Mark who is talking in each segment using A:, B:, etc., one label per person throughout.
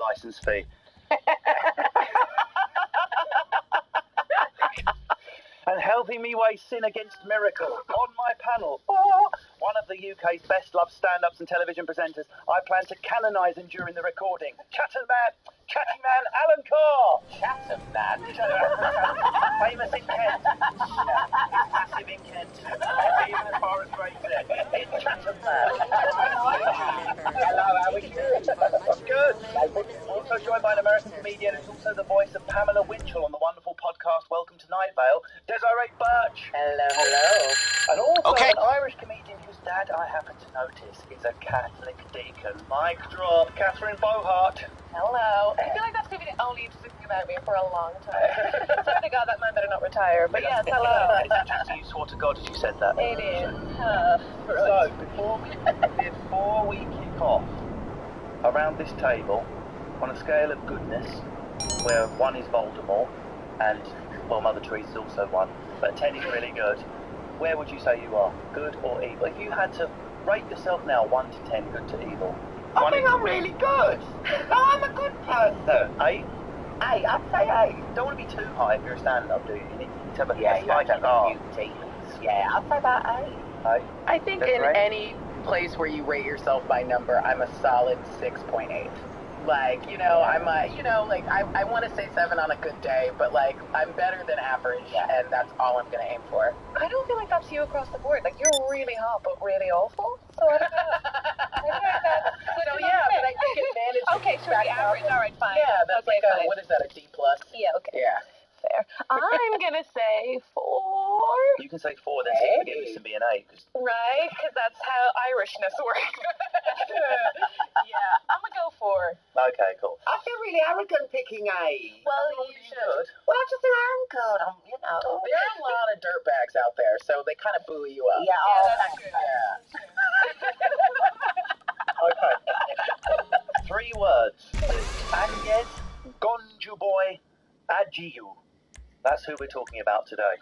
A: licence fee. And helping me weigh sin against miracle. On my panel, one of the UK's best loved stand-ups and television presenters, I plan to canonise him during the recording. Chatting man, Alan Carr.
B: Chatham man.
A: Famous in Kent. Massive in Kent. Even as far as Brexit. In Chatham man.
B: Hello, how are you doing?
A: I'm good. Also joined by an American comedian who's also the voice of Pamela Winchell on the wonderful podcast Welcome to Night Vale, Desiree Birch.
B: Hello.
A: And also
C: Okay.
A: an Irish comedian whose dad, I happen to notice, is a Catholic deacon. Mic drop, Catherine Bohart.
D: Hello. I feel like that's going to be the only interesting thing about me for a long time. Swear to God, that man better not retire. But yes, hello.
A: It's interesting you swore to God as you said that.
D: It is.
A: So, before we kick off, around this table, on a scale of goodness, where 1 is Voldemort, and, well, Mother Teresa's also 1, but 10 is really good, where would you say you are? Good or evil? If you had to rate yourself now 1 to 10, good to evil.
B: I think I'm really good. I'm a good person.
A: 8?
B: 8, I'd say 8.
A: Don't want to be too high if you're a stand-up, do you? You need to have a
B: Yeah, you have to
A: spiky
B: have a
A: art.
B: few demons. Yeah, I'd say about 8.
A: 8?
C: I think
A: That's
C: in
A: right.
C: any place where you rate yourself by number, I'm a solid 6.8. Like, you know, I'm a, you know, like, I want to say 7 on a good day, but, like, I'm better than average, and that's all I'm going to aim for.
D: I don't feel like that's you across the board. Like, you're really hot, but really awful. So I don't know. I feel like that's good
C: So,
D: enough
C: yeah,
D: fit.
C: but I think it manages.
D: Okay, sure, the average. All right, fine.
C: Yeah, that's
D: okay,
C: like
D: fine.
C: what is that, a D+?
D: Yeah, okay.
C: Yeah.
D: Fair. I'm going to say 4.
A: You can say 4, then 6 forget you to be an 8.
D: Right? Because that's how Irishness works. Yeah, I'm going to go 4.
A: Okay, cool.
B: I feel really arrogant picking 8.
D: Well, you should.
B: Well, I just think I'm good. I'm, you know.
C: There are a lot of dirtbags out there, so they kind of buoy you up.
B: Yeah,
D: Yeah, that's true.
A: Okay. 3 words. Agnes Gonjuboy Ajiu. That's who we're talking about today.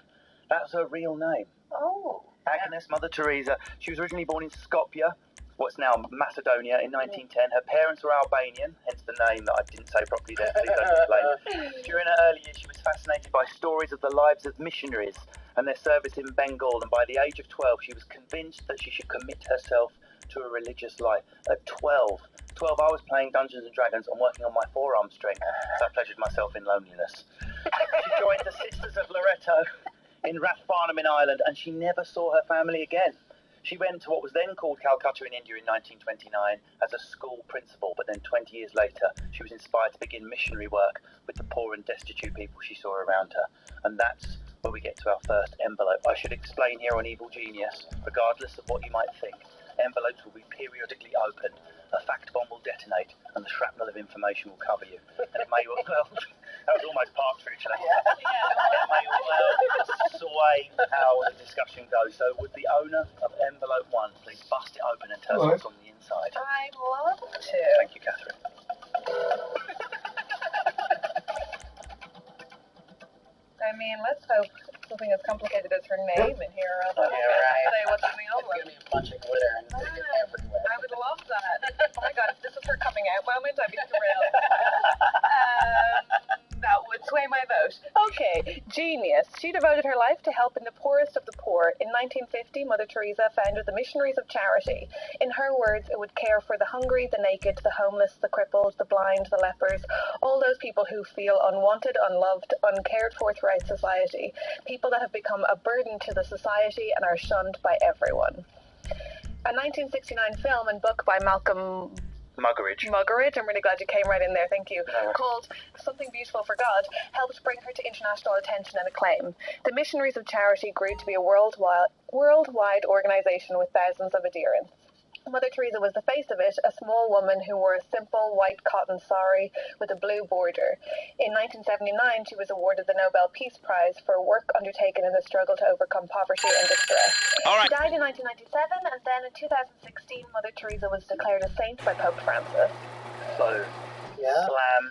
A: That's her real name.
B: Oh.
A: Agnes Mother Teresa. She was originally born in Skopje, what's now Macedonia, in 1910. Her parents were Albanian, hence the name that I didn't say properly there. Please don't complain. During her early years, she was fascinated by stories of the lives of missionaries and their service in Bengal, and by the age of 12, she was convinced that she should commit herself to a religious life. At 12, I was playing Dungeons and Dragons and working on my forearm string, so I pleasured myself in loneliness. She joined the Sisters of Loreto in Rathfarnham in Ireland, and she never saw her family again. She went to what was then called Calcutta in India in 1929 as a school principal, but then 20 years later, she was inspired to begin missionary work with the poor and destitute people she saw around her. And that's where we get to our first envelope. I should explain here on Evil Genius, regardless of what you might think, envelopes will be periodically opened, a fact bomb will detonate, and the shrapnel of information will cover you. And it may well, that was almost Partridge. It may well sway how the discussion goes. So would the owner of envelope 1 please bust it open and tell us what's on the inside?
D: I'd love to.
A: Thank you, Catherine.
D: I mean, let's hope something as complicated as her name in here.
C: Yeah, right.
D: Say what's in the
C: It's
D: envelope.
C: going to be a bunch of glitter and stick it everywhere.
D: I would love that. Oh my God, if this was her coming out moment, I'd be thrilled. That would sway my vote. Okay, genius. She devoted her life to helping the poorest of the poor. In 1950, Mother Teresa founded the Missionaries of Charity. In her words, it would care for the hungry, the naked, the homeless, the crippled, the blind, the lepers, all those people who feel unwanted, unloved, uncared for throughout society, people that have become a burden to the society and are shunned by everyone. A 1969 film and book by Malcolm
A: Muggeridge.
D: I'm really glad you came right in there, thank you, called Something Beautiful for God, helped bring her to international attention and acclaim. The Missionaries of Charity grew to be a worldwide organisation with thousands of adherents. Mother Teresa was the face of it, a small woman who wore a simple white cotton sari with a blue border. In 1979, she was awarded the Nobel Peace Prize for work undertaken in the struggle to overcome poverty and distress.
C: All right.
D: She died in 1997, and then in 2016, Mother Teresa was declared a saint by Pope Francis.
A: So, slam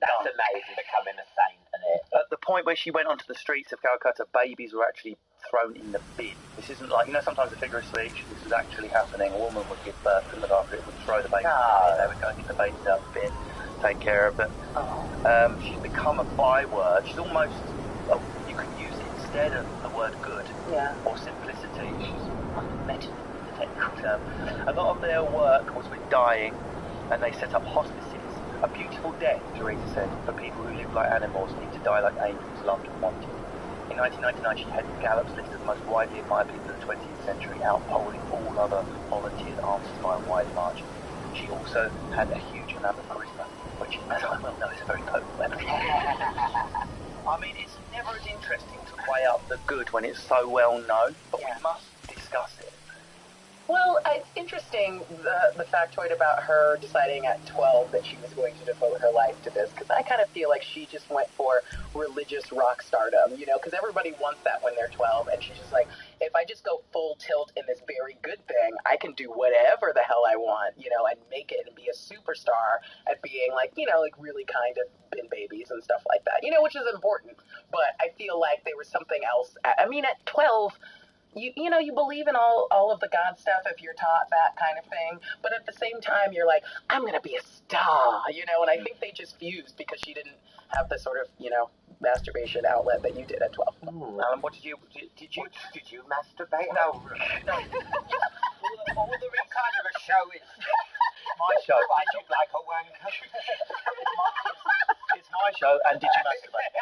B: That's
A: dunk.
B: amazing, becoming a saint, isn't it?
A: At the point where she went onto the streets of Calcutta, babies were actually thrown in the bin. This isn't like, you know, sometimes a figure of speech, this was actually happening. A woman would give birth and look after it, would throw the baby in the bin, they would go and get the babies out of the bin. take care of it. She's become a byword. She's almost, you could use it instead of the word good or simplicity. She's meta, the technical term. A lot of their work was with dying, and they set up hospices. A beautiful death, Teresa said, for people who live like animals, need to die like angels, loved and wanted. In 1999, she headed Gallup's list of the most widely admired people of the 20th century, outpolling all other volunteered answers by a wide margin. She also had a huge amount of charisma, which, as I well know, is a very potent weapon. I mean, it's never as interesting to weigh up the good when it's so well known, but we must discuss it.
C: Well, it's interesting, the factoid about her deciding at 12 that she was going to devote her life to this, because I kind of feel like she just went for religious rock stardom, you know, because everybody wants that when they're 12, and she's just like, if I just go full tilt in this very good thing, I can do whatever the hell I want, you know, and make it and be a superstar at being like, you know, like really kind of bin babies and stuff like that, you know, which is important, but I feel like there was something else. I mean, at 12... You know, you believe in all of the God stuff if you're taught that kind of thing, but at the same time, you're like, I'm going to be a star, you know, and I think they just fused because she didn't have the sort of, you know, masturbation outlet that you did at 12.
A: Alan, what did you masturbate? No. All the kind of a show is my show. Did you like a wanker? It's my show, and did you masturbate?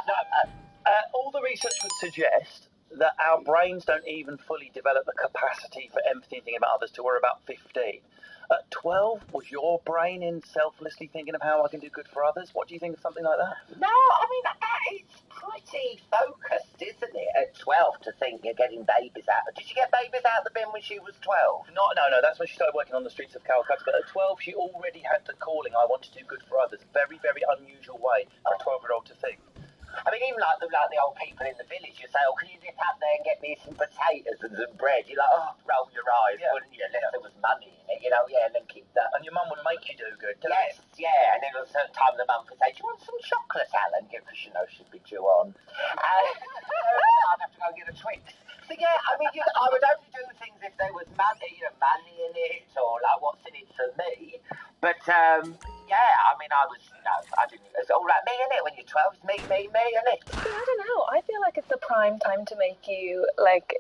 A: No. All the research would suggest that our brains don't even fully develop the capacity for empathy and thinking about others till we're about 15. At 12, was your brain in selflessly thinking of how I can do good for others? What do you think of something like that?
B: No, I mean, it's pretty focused, isn't it, at 12 to think you're getting babies out. Did she get babies out of the bin when she was 12?
A: No, that's when she started working on the streets of Calcutta. But at 12, she already had the calling, I want to do good for others. Very, very unusual way for a 12-year-old to think.
B: I mean, even like the old people in the village, you say, oh, can you nip up there and get me some potatoes and some bread? You're like, oh, roll your eyes, wouldn't you, unless there was money in it, you know, and then keep that.
A: And your mum would make you do good,
B: yes, and then at a certain time the mum would say, do you want some chocolate, Alan? Because you know she'd be due on. I'd have to go and get a Twix. So, yeah, I mean, I would only do things if there was money, you know, money in it, or like, what's in it for me? But, I mean, I didn't, it's all right, me, innit? When you're 12, it's me, innit?
D: I don't know. I feel like it's the prime time to make you, like,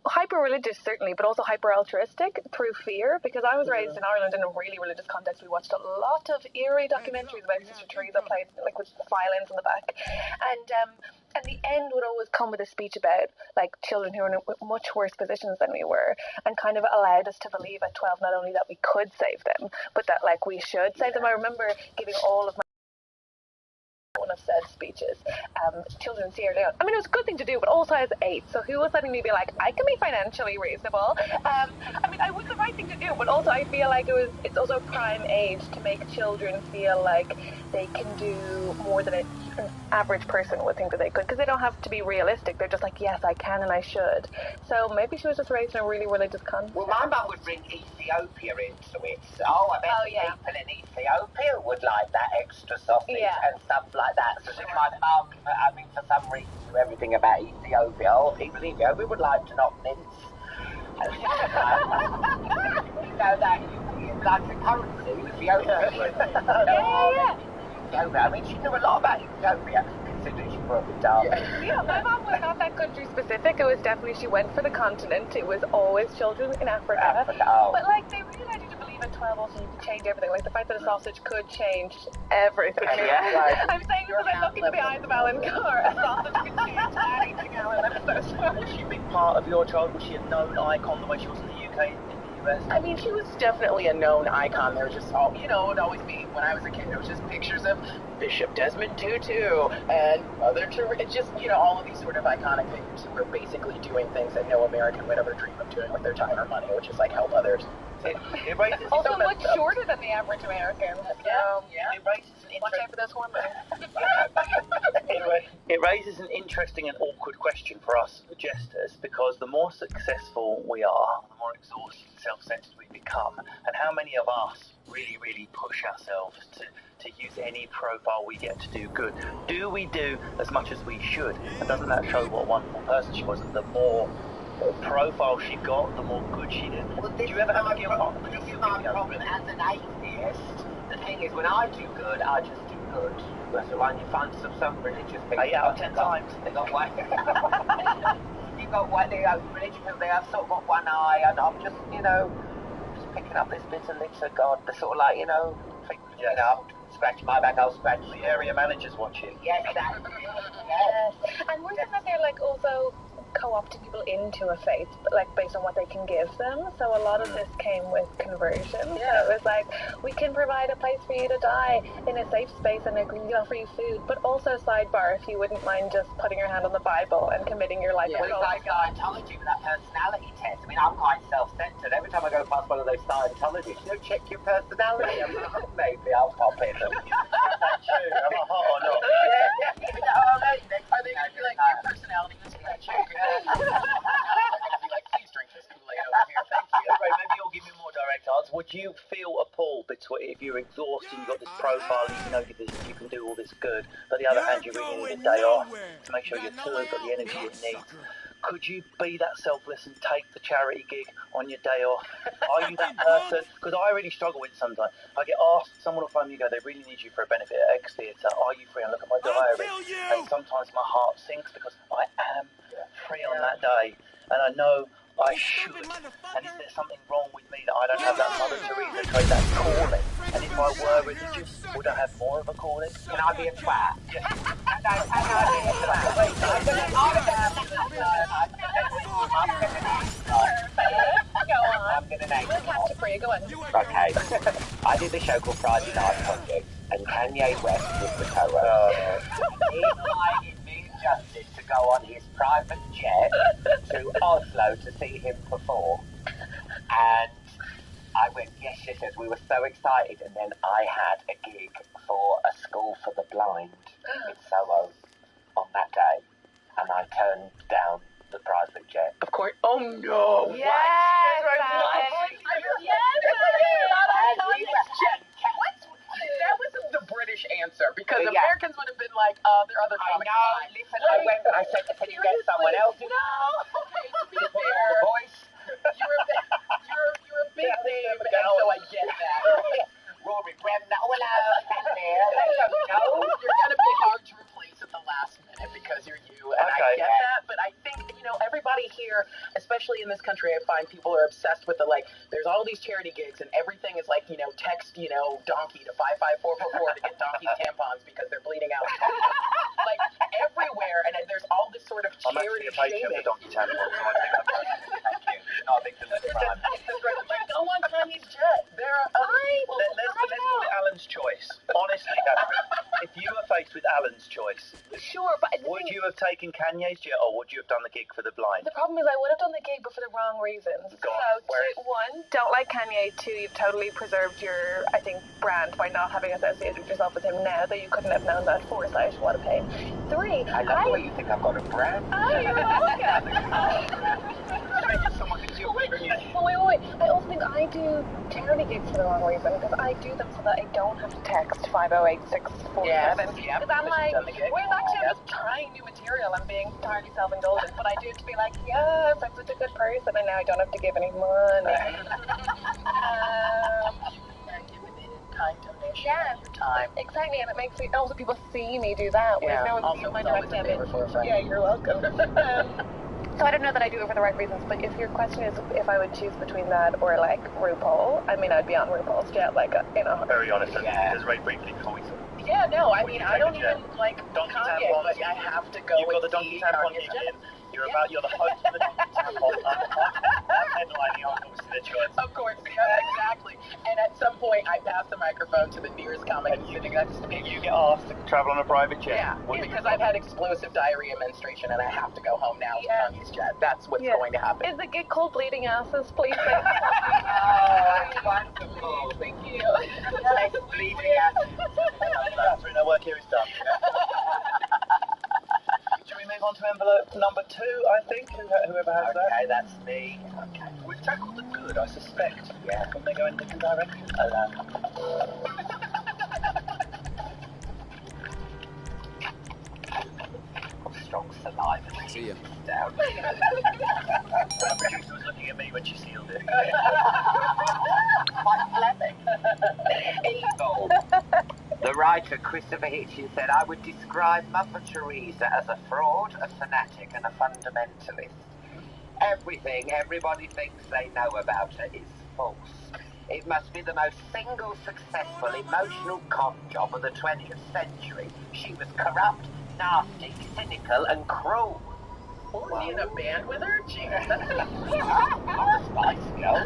D: hyper-religious, certainly, but also hyper-altruistic through fear, because I was raised in Ireland in a really religious context. We watched a lot of eerie documentaries about Sister Teresa played, like, with violins in the back. And the end would always come with a speech about, like, children who were in much worse positions than we were, and kind of allowed us to believe at 12 not only that we could save them, but that, like, we should save them. I remember giving all of my one of said speeches, children in Sierra Leone. I mean, it was a good thing to do, but also I was 8, so who was letting me be like, I can be financially reasonable? I mean, it was the right thing to do, but also I feel like it's also prime age to make children feel like they can do more than an average person would think that they could, because they don't have to be realistic. They're just like, yes, I can and I should. So maybe she was just raised in a really religious context.
B: Well, my mum would bring Ethiopia into it. Oh, I bet people in Ethiopia would like that extra sausage and stuff like that. So my mum, I mean, for some reason, knew everything about Ethiopia. Oh, people in Ethiopia would like to not mince. You know that, like the currency, Ethiopia. I mean, she knew a lot about Ethiopia, considering she grew up in Derby.
D: Yeah, my mom was not that country specific. It was definitely, she went for the continent. It was always children in Africa. But, like, they really led you to believe at 12 also you could change everything. Like, the fact that a sausage could change everything. I'm saying this as I look into the eyes of Alan Carr. A sausage could change anything, Alan. I'm so sorry.
A: Was she a big part of your childhood? Was she a known icon the way she was in the UK?
C: I mean, she was definitely a known icon. There was just all, you know, it would always be, when I was a kid, there was just pictures of Bishop Desmond Tutu and Mother Teresa, just, you know, all of these sort of iconic figures who were basically doing things that no American would ever dream of doing with their time or money, which is like help others.
A: It raises
D: also much shorter than the average American.
A: It raises
D: watch out for those hormones.
A: It raises an interesting and awkward question for us jesters, because the more successful we are, the more exhausted and self-centered we become, and how many of us really, really push ourselves to use any profile we get to do good? Do we do as much as we should? And doesn't that show what a wonderful person she was? And the more profile she got, the more good she did.
B: Well, this is my problem as an atheist, that is, when I do good, I just do good. But when you find some religious people...
A: 8 out of 10 times.
B: They got one... You've got one, religious people, they have sort of got one eye, and I'm just, just picking up this bits and bits of God. They're sort of like, scratching my back, I'll scratch
A: The area manager's watching.
B: Yes, exactly.
D: Yes. And we're saying that they're like also co-opting people into a faith, like based on what they can give them. So a lot of this came with conversion.
C: Yeah.
D: So it was like, we can provide a place for you to die in a safe space and we can offer you food, but also sidebar, if you wouldn't mind just putting your hand on the Bible and committing your life
B: Well,
D: with
B: it's
D: all
B: like Scientology with that personality test. I mean, I'm quite self-centered. Every time I go past one of those Scientologists, check your personality. I'm like, maybe I'll pop in.
A: Am I hot or not?
C: Are they going to be like, your personality was that check? They're going to be like, please drink this Kool-Aid over here. Thank you.
A: Ray, maybe you'll give me a more direct answer. Would you feel a pull between if you're exhausted, you've got this profile, you can do all this good, but the other hand you really need a day off to make sure you're got the energy it needs? Could you be that selfless and take the charity gig on your day off? Are you that person? Because I really struggle with it sometimes. I get asked, someone will phone me and go, they really need you for a benefit at X Theatre. Are you free? I look at my diary. And sometimes my heart sinks because I am free on that day. And I know I should. And is there something wrong with me that I don't have that Mother Teresa trait, that calling? And if I were religious, would I have more of a calling?
B: Can I be a twat? I'm gonna name it.
D: Go on.
B: Okay. I did the show called Friday Night Project, and Kanye West was the co-host. He invited me and Justin to go on his private jet to Oslo to see him perform. And I went, yes, we were so excited. And then I had a gig for a school for the blind in Soho on that day. And I turned down the private jet.
C: Of course. Oh, no.
D: Yes.
C: That was the British answer, because
B: Yeah.
C: Americans would have been like, there are other
B: I
C: comics.
B: know. Listen, I went and I said, can you get someone else?
C: No. Okay, to be
B: The
C: fair,
B: voice.
C: you're a big name, and so I get that.
B: Rory Bremner. Hello. Hello.
C: You're going to be hard to replace at the last minute because you're you, and I
A: Okay.
C: get that, but I think, everybody here, especially in this country, I find people are obsessed with there's all these charity gigs, and everything is like, text, donkey to 55444 to get donkey tampons because they're bleeding out. Like, everywhere, and there's all this sort of
A: I'm actually
C: charity
A: a patron
C: shaming.
A: for Donkey Tampon, so I think I'm fine. Thank you. Not a victim of the crime.
C: Go on Kanye's jet. There are other people.
A: Let's call it Alan's choice. Honestly, Catherine, if you were faced with Alan's choice,
D: Sure, but
A: would you have taken Kanye's jet or would you have done the gig for the blind?
D: the problem is I would have done the gig, but for the wrong reasons.
A: Go on,
D: One, don't like Kanye. Two, you've totally preserved your, I think, brand by not having associated yourself with him now, that you couldn't have known that foresight. What a pain. Three,
B: I love the way you think I've got a brand.
D: Oh, you're welcome.
A: Someone can see your favorite music.
D: Wait. I also think I do charity gigs for the wrong reason, because I do them so that I don't have to text 508-647.
C: Yes,
D: Because I'm like,
C: done the gig.
D: well, actually, I'm just trying new material. I'm being entirely self-indulgent, but I do it to be like, yes, I'm such a good person, and now I don't have to give any money.
C: Give an in-kind donation
D: Yeah.
C: of your time.
D: Exactly, and it makes me, also people see me do that, whereas no one
C: Also,
D: sees my
C: it's always
D: direct
C: a favor
D: debit.
C: for a friend.
D: Yeah, you're welcome. So I don't know that I do it for the right reasons, but if your question is if I would choose between that or like RuPaul, I mean I'd be on RuPaul's jet
A: Very honest,
B: Yeah.
A: because Ray briefly before we
C: Yeah, no, I
A: Would
C: mean,
A: you
C: I
A: take
C: don't
A: a jet?
C: even like
A: Donkey
C: Kanye,
A: tampons.
C: but I have to go
A: You've got
C: with
A: the Donkey Tampon
C: Kanye's
A: gig
C: jet.
A: in. You're the host of the Donkey Tampon. Headlining on, obviously, the choice.
C: Of course, yeah, exactly. And at some point, I pass the microphone to the nearest comic sitting next to me.
A: You get asked to travel on a private jet.
C: Yeah, because I've had explosive diarrhea menstruation and I have to go home now with Kanye's jet. That's what's going to happen.
D: Is the gig called Bleeding Asses, please? Say
B: That's wonderful.
C: Thank you.
B: Thanks, bleeding out.
A: Catherine, our work here is done. Should we move on to envelope number 2, I think? Whoever has that.
B: Okay, that's me. Okay.
A: We've tackled the good, I suspect.
B: Yeah.
A: When they go in different directions.
B: Strong saliva.
E: See ya.
B: Down.
A: The producer was looking at me when she sealed it.
B: Quite phlegmic. Evil. writer Christopher Hitchens said, I would describe Mother Teresa as a fraud, a fanatic, and a fundamentalist. Everything everybody thinks they know about her is false. It must be the most single successful emotional con job of the 20th century. She was corrupt, nasty, cynical, and cruel.
C: Was he in a band with her? Jesus.
B: Spice Girl.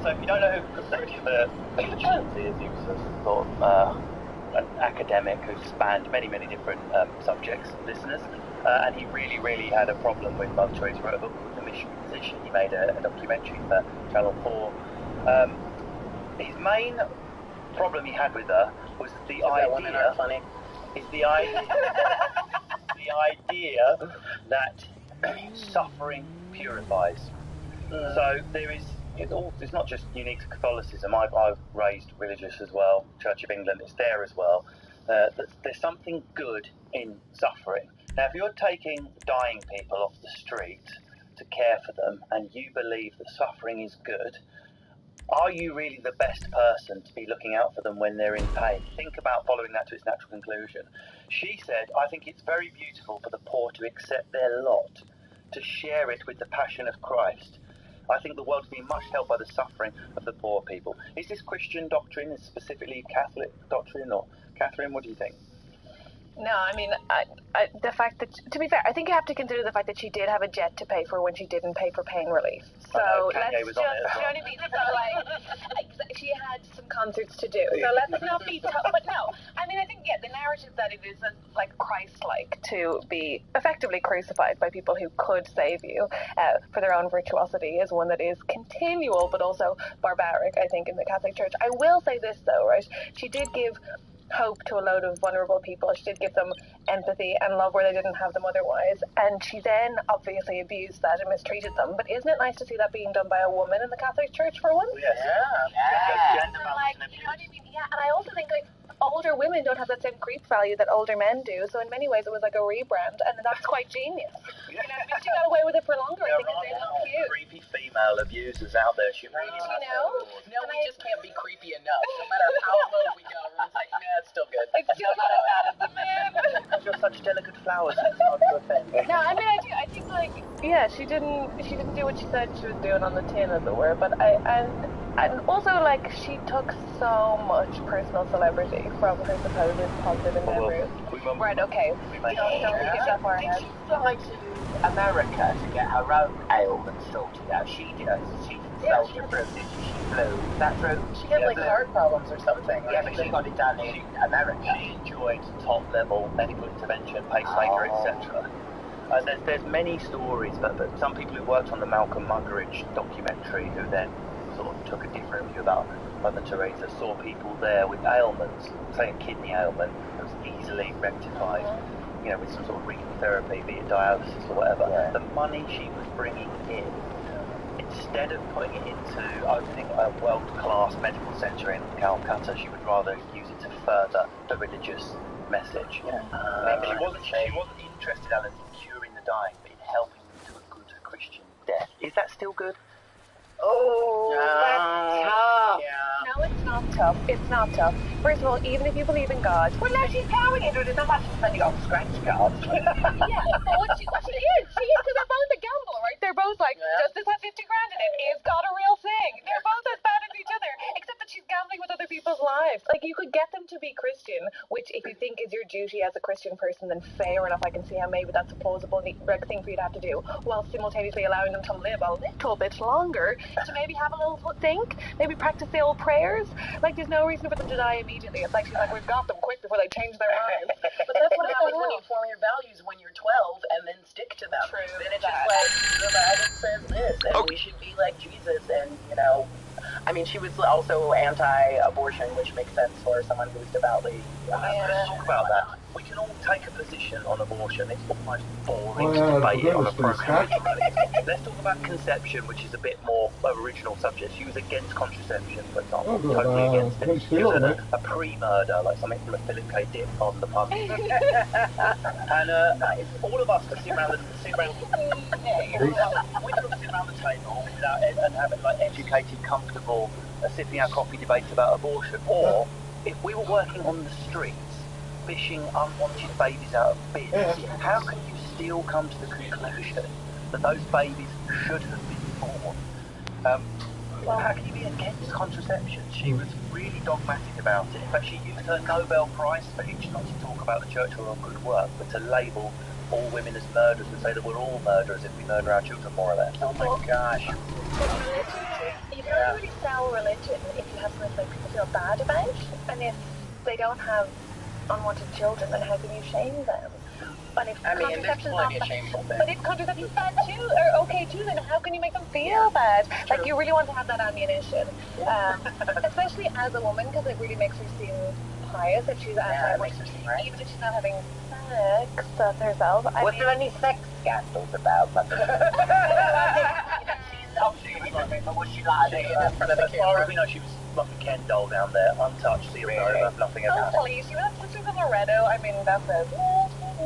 A: So if you don't know who Christopher Hitchens is, he was a sort of an academic who spanned many, many different subjects, listeners, and he really, really had a problem with Mother Teresa. Wrote a book called The Missionary Position. He made a documentary for Channel 4. His main problem he had with her was the idea.
C: Funny.
A: Is the idea the idea that suffering purifies. So it's not just unique to Catholicism. I've raised religious as well. Church of England is there as well. There's something good in suffering. Now, if you're taking dying people off the street to care for them, and you believe that suffering is good, are you really the best person to be looking out for them when they're in pain? Think about following that to its natural conclusion. She said, I think it's very beautiful for the poor to accept their lot, to share it with the passion of Christ. I think the world has been much helped by the suffering of the poor people. Is this Christian doctrine, is specifically Catholic doctrine, or Catherine, what do you think?
D: No, I mean, the fact that, to be fair, I think you have to consider the fact that she did have a jet to pay for when she didn't pay for pain relief. So
A: Kanye
D: let's
A: was
D: just,
A: on it as well.
D: you know what I mean? So like, she had some concerts to do. So let's not be tough. But no, I mean, I think, yeah, the narrative that it is like Christ-like to be effectively crucified by people who could save you for their own virtuosity is one that is continual, but also barbaric, I think, in the Catholic Church. I will say this, though, right? She did give hope to a load of vulnerable people. She did give them empathy and love where they didn't have them otherwise, and she then obviously abused that and mistreated them. But isn't it nice to see that being done by a woman in the Catholic Church for once?
A: Yes.
B: Yeah.
A: Gender
D: So,
A: balance
D: like,
A: and
D: you know what I mean? Yeah, and I also think like older women don't have that same creep value that older men do. So in many ways, it was like a rebrand, and that's quite genius. You know, what I mean? She got away with it for longer. I think it's really cute.
A: Creepy female abusers out there. She really
D: You know?
C: No, we just can't be creepy enough. No matter how low we go, we're like, nah, it's still good.
D: It's still not as bad as the man.
A: You're such delicate flowers. It's hard to offend.
D: No, I mean, I think like, yeah, she didn't do what she said she was doing on the tin, as it were. But and also like she took so much personal celebrity from her supposed positive endeavors. Right? Okay. Don't get that far ahead.
B: Did she fly to America to get her own ailments sorted out? She did. She sold the fruit, did she? She flew. Is that true?
C: She had like heart problems or something.
B: Yeah, but she got it done in America.
A: She enjoyed top-level medical intervention, pacemaker, etc. There's many stories, but some people who worked on the Malcolm Muggeridge documentary who then sort of took a different view about Mother Teresa, saw people there with ailments, say a kidney ailment, that was easily rectified, you know, with some sort of renal therapy, be it dialysis or whatever.
B: Yeah.
A: The money she was bringing in, instead of putting it into opening a world-class medical centre in Calcutta, she would rather use it to further the religious message. She wasn't interested, Alan, in curing the dying, but in helping them to a good Christian death. Is that still good?
B: Oh, that's tough.
C: Yeah.
D: No, it's not tough. It's not tough. First of all, even if you believe in God,
B: Well, no, she's powering into it. It's not much spending on scratch cards.
D: yeah, but what she is, because they're both a gamble, right? They're both like, does this have 50 grand in it? Is God a real thing? They're both as bad as each other, except that she's gambling with other people's lives. Like, you could get them to be Christian, which if you think is your duty as a Christian person, then fair enough, I can see how maybe that's a plausible thing for you to have to do, while simultaneously allowing them to live a little bit longer, to maybe have a little think, maybe practice the old prayers. Like, there's no reason for them to die immediately. It's like she's like, we've got them quick before they change their minds.
C: But that's what happens when you form your values when you're 12 and then stick to them.
D: True.
C: Then it's just like, the Bible says this, and we should be like Jesus, and, you know, I mean, she was also anti-abortion, which makes sense for someone who's devoutly...
A: Let's talk about that. We can all take a position on abortion. It's almost boring to debate it on a program. Let's talk about conception, which is a bit more original subject. She was against contraception, for example. Totally against it. She was a pre-murder, like something from a Philip K. Dick on the pub. And all of us can sit around the table without and having like educated, comfortable, sipping our coffee debates about abortion, or if we were working on the streets, fishing unwanted babies out of bins, how can you still come to the conclusion that those babies should have been born? How can you be against contraception? She was really dogmatic about it. In fact, she used her Nobel Prize speech not to talk about the church or good work, but to label all women as murderers and say that we're all murderers if we murder our children, more or less.
C: Oh my gosh.
D: You can't really sell religion if you have something like people feel bad about, and if they don't have unwanted children, then how can you shame them? And if contraception's not bad, but if contraception's bad too, or okay too, then how can you make them feel bad? Like, you really want to have that ammunition, especially as a woman, because it really makes her seem pious if she's even if she's not having sex with herself.
B: Was there any sex scandals about was she like in front of the camera?
A: As far as we know, she was like a Ken doll down there, untouched, sealed over, nothing ever.
D: Oh, please, you know, Sisters of Loretto, I mean, that's it. I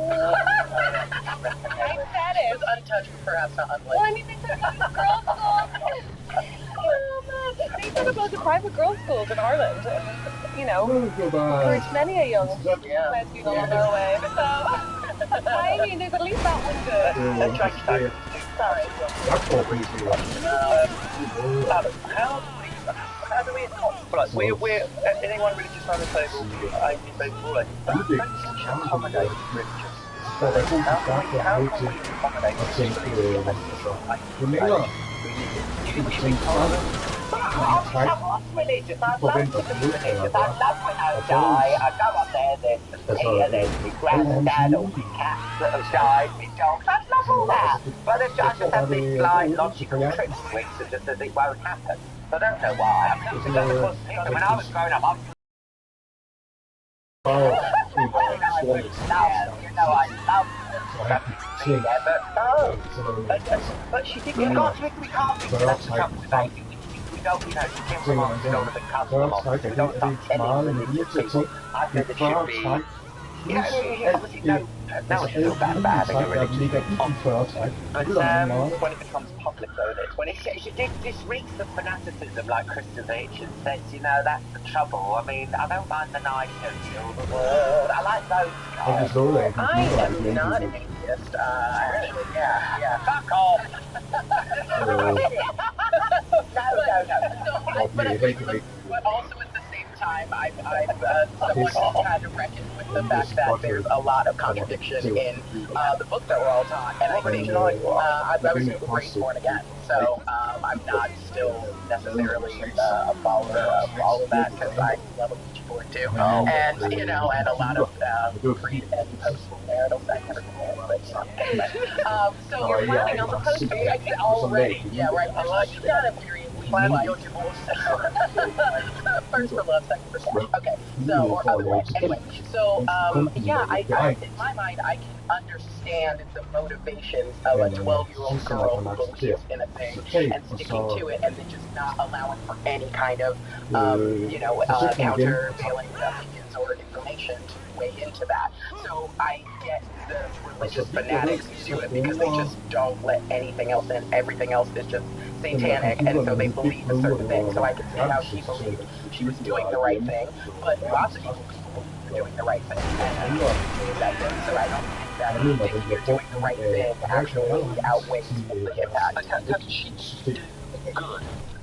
D: said it.
C: It was untouched, perhaps not unlit.
D: Well, I mean, they said about girls' schools. They said about the private girls' schools in Ireland, and, you know, encouraged many a young lesbian along their way. So, I mean, there's at least that one good. Sorry.
A: How do we like, we're anyone religious on the table, I think they will accommodate religious. How can we accommodate
B: religious. I love to be religious. I love when I die. I go up there, there's my granddad or my cats that have died, my dogs. I love all that. But I just have these blind logical tricks which are just as it won't happen. I don't know why. When I was growing up, I love
A: but she did
B: we can't be that's the trouble with baby. We don't, you know, she came from us, we don't have the custom of we don't touch any religious people. I think it should be, you know, obviously no one should feel bad about having a religion. But when it becomes public though, it's when this reeks of fanaticism like Christovich and says, you know, that's the trouble. I mean, I don't mind the nice of the world. I like those guys.
C: I am not an atheist. Actually, yeah. Fuck off. But also at the same time, I've somewhat had to reckon with the fact that there's a lot of contradiction in the book that we're all taught. And I think I was raised born again, so I'm not still necessarily a follower of all of that because I love a Ouija board too, and you know, and a lot of pre and post marital sex and everything. So you're planning on the post already? Yeah, right. You've got a period. Planning your divorce. First for love, second for sex. Okay, so, or otherwise. Anyway, so, yeah, I, in my mind, I can understand the motivations of a 12-year-old girl who believes in a thing and sticking to it and then just not allowing for any kind of, you know, countervailing opinions or information to weigh into that. So I get the religious fanatics to it because they just don't let anything else in. Everything else is just satanic, and so they believe a certain thing. So I can see how she believed she was doing the right thing, but lots of people were doing the right thing. And so I don't think that if you're doing the right thing actually outweighs the impact.
A: She did good.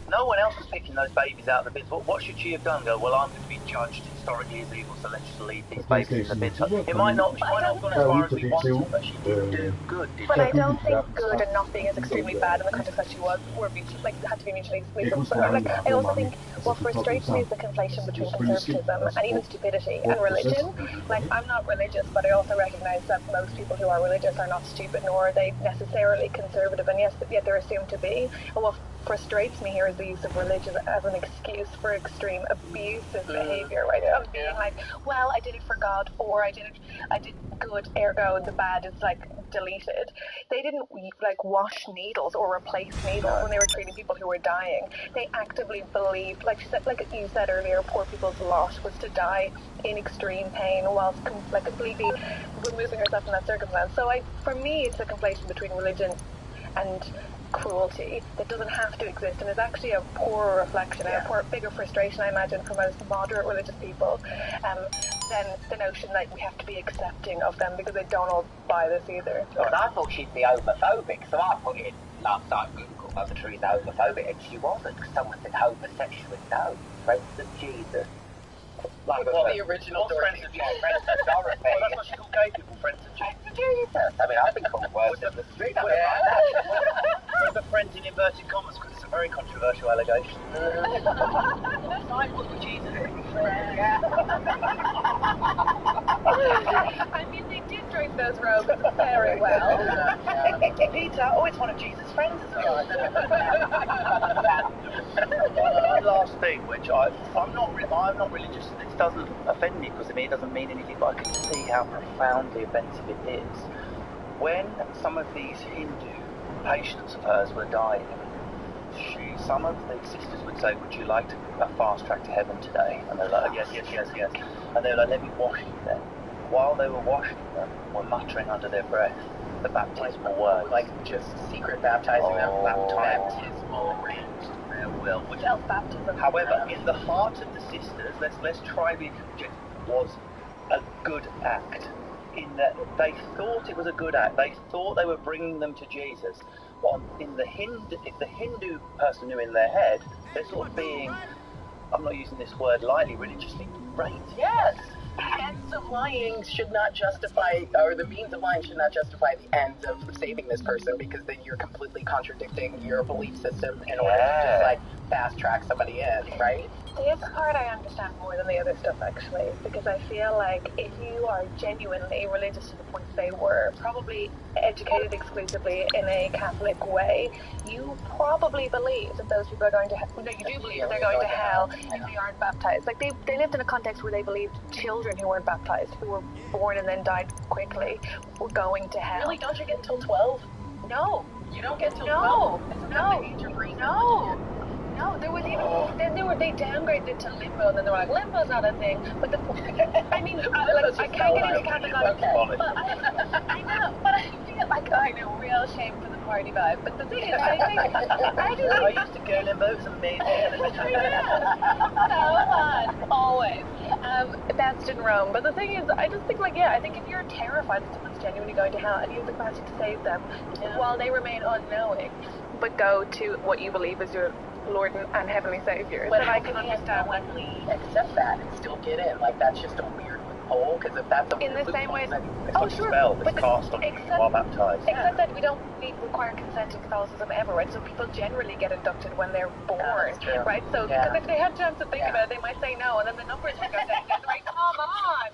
A: No one else was picking those babies out of the bins. What should she have done? Go, well, I'm going to be judged historically as evil, so let's just leave these babies in the bins. It might not have gone as far as we wanted, but she did do good.
D: But I don't think good and not being is extremely bad in the context that she was, or like had to be mutually exclusive. But like, I also think what frustrates me is the conflation between conservatism and even stupidity and religion. Like, I'm not religious, but I also recognise that most people who are religious are not stupid, nor are they necessarily conservative, and yes, yet they're assumed to be. And what frustrates me here is the use of religion as an excuse for extreme abusive behaviour, right? Of being like, well, I did it for God, or I did good, ergo the bad is like deleted. They didn't like wash needles or replace needles when they were treating people who were dying. They actively believed, like you said earlier, poor people's lot was to die in extreme pain whilst completely removing herself from that circumstance. So for me, it's a conflation between religion and cruelty that doesn't have to exist and is actually a poorer reflection and a bigger frustration, I imagine, for most moderate religious people, than the notion that we have to be accepting of them, because they don't all buy this either.
B: Because I thought she'd be homophobic, so I put in last night Google Mother Teresa homophobic, and she wasn't, because someone said homosexual. No, friends of Jesus.
C: Like the original Dorothy.
B: Friends of Dorothy.
A: Well, that's what she called gay people, friends of Jesus.
B: Jesus. I mean, I've been called worse in the street.
A: Well, the friends in inverted commas, because it's a very controversial allegation.
B: Disciples of Jesus.
D: I mean, they did drink those robes very well.
A: Peter, it's one of Jesus' friends as well. Last thing, which I'm not religious, and this doesn't offend me, because to me it doesn't mean anything, but I can see how profoundly offensive it is. When some of these Hindu patients of hers were dying, some of the sisters would say, would you like a fast track to heaven today? And they're like, yes. And they were like, let me wash you then. While they were washing them, were muttering under their breath the baptismal words.
C: Like just secret baptizing them, baptismal rings.
A: Will.
D: Self-baptism.
A: However, in the heart of the sisters, let's try the objective, was a good act. In that they thought it was a good act. They thought they were bringing them to Jesus. But in the Hindu person who in their head, they're sort of being, I'm not using this word lightly, religiously raped.
C: Yes. The ends of lying should not justify, or the means of lying should not justify the ends of saving this person, because then you're completely contradicting your belief system in order to just like fast track somebody in, right?
D: This part I understand more than the other stuff, actually, because I feel like if you are genuinely religious to the point they were, probably educated exclusively in a Catholic way, you probably believe that those people are going to hell. No, you do believe that they're going to hell if they aren't baptized. Like, they lived in a context where they believed children who weren't baptized, who were born and then died quickly, were going to hell.
C: Really? Don't you get until 12?
D: No.
C: You don't get till 12?
D: No.
C: Isn't that the age of reason?
D: No, there was even then they downgraded it to limbo, and then they were like, limbo's not a thing. But I mean, I can't get into Catholic but I know, but I feel like I know, real shame for the party vibe. But the thing is, I think
A: I used to go limbo, it was amazing.
D: so fun, always. Best in Rome. But the thing is, I just think I think if you're terrified that someone's genuinely going to hell and you have the capacity to save them, while they remain unknowing, but go to what you believe is your Lord and Heavenly Savior,
C: but
D: then I can understand
C: when we accept that and still get in. Like, that's just a weird loophole, because if that's
D: in the same way.
A: It's sure, spell that's cast on you while baptized.
D: Except that we don't require consent in Catholicism ever, right? So people generally get inducted when they're born, right? So because if they had a chance to think about it, they might say no, and then the numbers would go down. They're like, come on.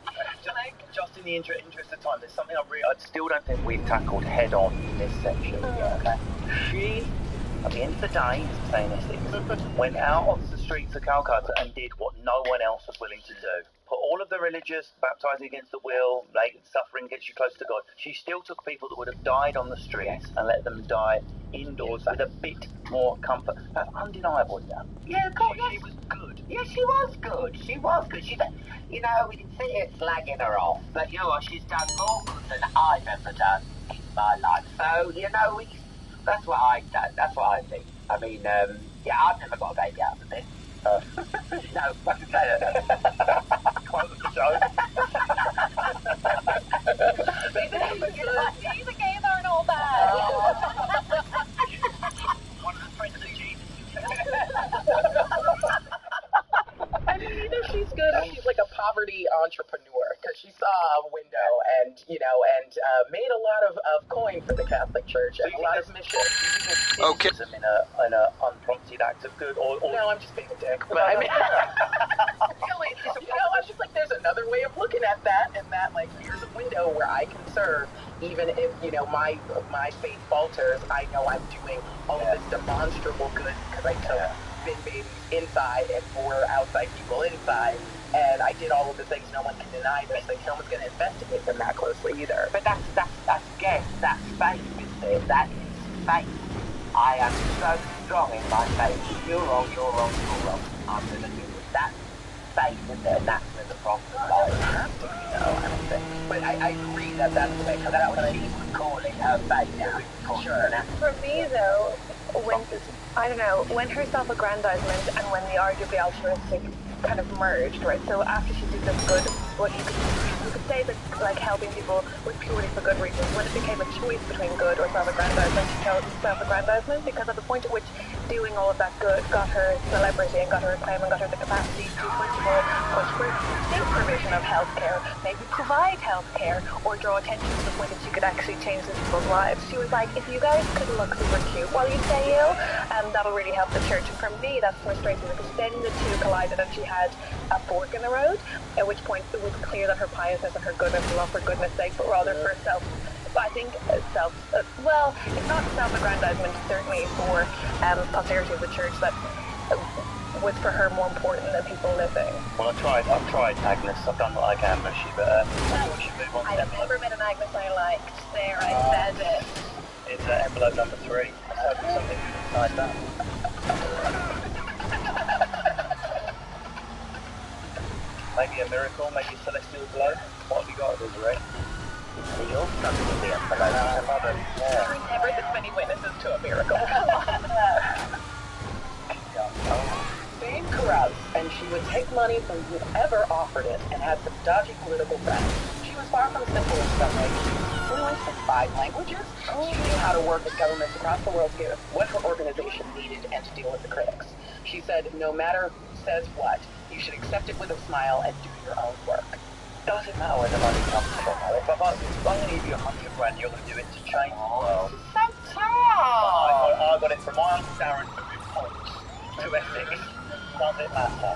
A: Just in the interest of time, there's something I still don't think we've tackled head on in this section. She, at the end of the day, saying this, went out of the streets of Calcutta and did what no one else was willing to do. Put all of the religious baptizing against the will, like suffering gets you close to God. She still took people that would have died on the streets and let them die indoors with a bit more comfort. That's undeniable, yeah.
B: Yeah, of course.
A: She was good.
B: Yeah, she was good. She was good. We can sit here slagging her off, but you know what? She's done more good than I've ever done in my life. So, that's what I think. I mean, I've never got a baby out of this. No, I can say that.
A: Quite the joke.
D: See, the gays aren't all bad.
A: One of the friends of Jesus.
C: I mean, either she's good or she's like a poverty entrepreneur, because she saw a window and made a lot of coin for the Catholic Church and a lot of mission.
A: Okay. In a unprompted act of good, or
C: no, I'm just being a dick. But I mean, really, I'm just like, there's another way of looking at that, and that like, here's a window where I can serve, even if my faith falters. I know I'm doing all of this demonstrable good because I took bin babies inside and bore outside people inside, and I did all of the things no one can deny. There's things no one's going to investigate them that closely either.
B: But that's faith, isn't it? That is faith. I am so strong in my faith. You're wrong. I'm going to do it. That's faith, isn't it? And that's where the problem lies.
C: No, I don't think. But I agree that's the way.
B: That's what she would call it. in her fate now. Sure.
D: For me, though, when her self-aggrandizement and when the arguably altruistic kind of merged, right? So after she did this good, what you could say that like helping people was purely for good reasons. When it became a choice between good or self-aggrandizement, she chose self-aggrandizement because at the point at which doing all of that good got her celebrity and got her acclaim and got her the capacity to, first of all, push for the provision of healthcare, maybe provide healthcare, or draw attention to the point that she could actually change these people's lives. She was like, if you guys could look super cute while you stay ill, that'll really help the church. And for me, that's frustrating because then the two collided and she had a fork in the road, at which point it was clear that her piousness and her goodness were not for goodness sake, but rather for self. I think it's not self-aggrandizement, certainly for posterity of the church, that was for her more important than people living.
A: Well, I've tried Agnes. I've done what I can, Mushy, but we should move on to
D: I've never met an Agnes I liked. There, I said it.
A: It's envelope number 3. Let's hope it's something inside that. Maybe a miracle, maybe a celestial glow. What have you got, Desiree?
B: You're something in the envelope.
D: There are never this many witnesses to a miracle.
C: Fame corrupts, and she would take money from whoever offered it and had some dodgy political friends. She was far from simple in some ways. She was fluent in 5 languages. She knew how to work with governments across the world to get what her organization needed and to deal with the critics. She said, no matter who says what, you should accept it with a smile and do your own work.
A: Doesn't matter where the money comes from. If I'm going to give you $100 grand, you're going to do it to change the world.
B: So tough.
A: I got it from my Uncle Darren to points to Essex. Does it matter?